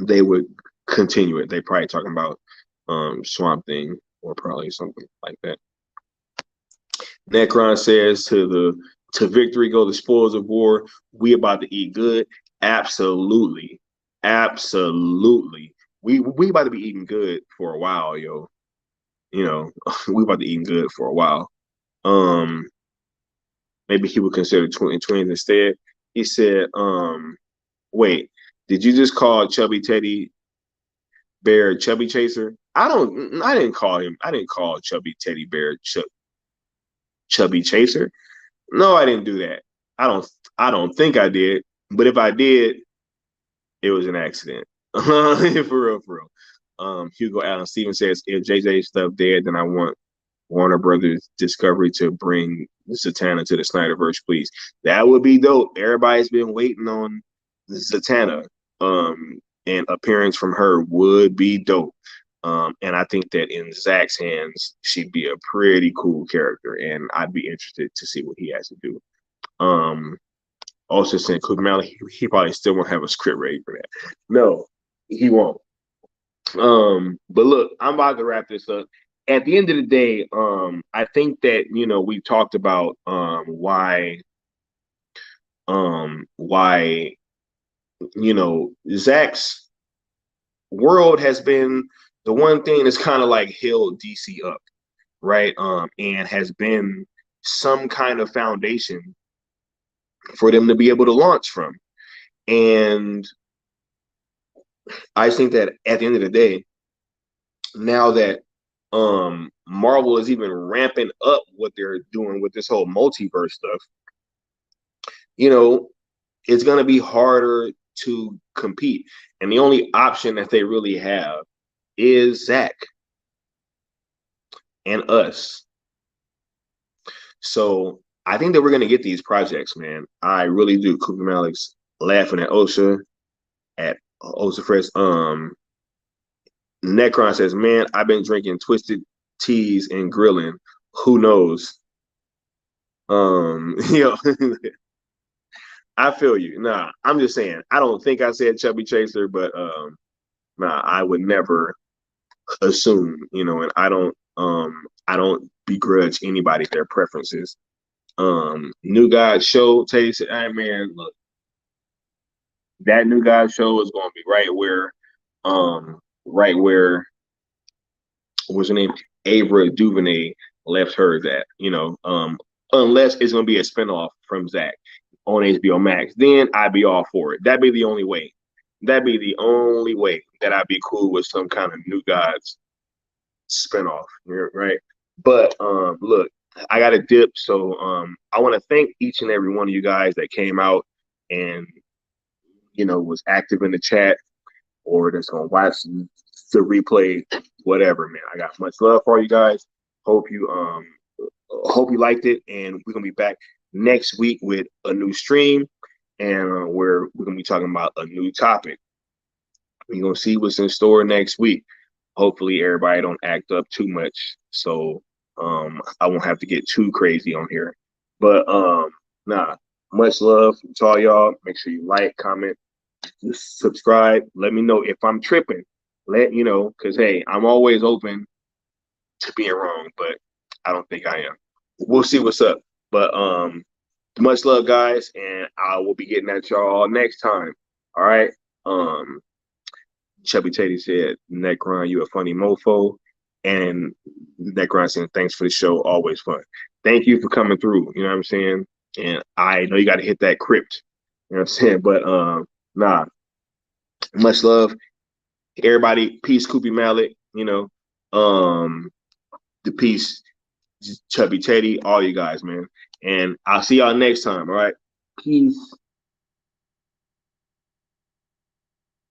they would continue it. They probably talking about Swamp Thing or probably something like that. Necron says to victory go the spoils of war. We about to eat good. Absolutely. We about to be eating good for a while, yo. We about to eat good for a while. Maybe he would consider twins instead. He said, wait, did you just call Chubby Teddy Bear Chubby Chaser? I didn't call Chubby Teddy Bear Chubby Chaser. No, I didn't do that. I don't think I did. But if I did, it was an accident. For real, for real. Hugo Allen Stevens says, if JJ stuff dead, then I want Warner Brothers Discovery to bring Zatanna to the Snyderverse, please. That would be dope. Everybody's been waiting on Zatanna. An appearance from her would be dope. And I think that in Zach's hands, she'd be a pretty cool character, and I'd be interested to see what he has to do. Also saying Cook Malley, he probably still won't have a script ready for that. No, he won't. But look, I'm about to wrap this up. At the end of the day, I think that we talked about why Zach's world has been the one thing that's kind of like held DC up, right? And has been some kind of foundation for them to be able to launch from. And I think that at the end of the day, now that Marvel is even ramping up what they're doing with this whole multiverse stuff, it's going to be harder to compete. And the only option that they really have is Zach and us. So I think that we're going to get these projects, man. I really do. Cooper Malik's laughing at OSHA, Fresh. Necron says, man, I've been drinking twisted teas and grilling. Who knows? I feel you. Nah, I'm just saying. I don't think I said Chubby Chaser, but nah, I would never assume, and I don't begrudge anybody their preferences. New God show, Tay said, hey man, look, that New God show is gonna be right where what's her name? Ava DuVernay left hers at, unless it's gonna be a spinoff from Zach on HBO Max, then I'd be all for it. That'd be the only way. That'd be the only way that I'd be cool with some kind of New Gods spinoff, right? But look, I got a dip, so I want to thank each and every one of you guys that came out and was active in the chat or that's gonna watch the replay, whatever, man. I got much love for you guys. Hope you liked it, and we're gonna be back next week with a new stream, and where we're gonna be talking about a new topic. You're gonna see what's in store next week. Hopefully everybody don't act up too much, so I won't have to get too crazy on here. But much love to all y'all. Make sure you like, comment, subscribe. Let me know if I'm tripping. Because hey, I'm always open to being wrong, but I don't think I am. We'll see what's up. But much love, guys, and I will be getting at y'all next time. All right. Chubby Teddy said, Necron, you a funny mofo. And Necron saying, thanks for the show. Always fun. thank you for coming through. You know what I'm saying? And I know you got to hit that crypt. You know what I'm saying? But nah, much love, everybody. Peace, Koopy Mallet. The peace, Chubby Teddy, all you guys, man. And I'll see y'all next time. All right, peace.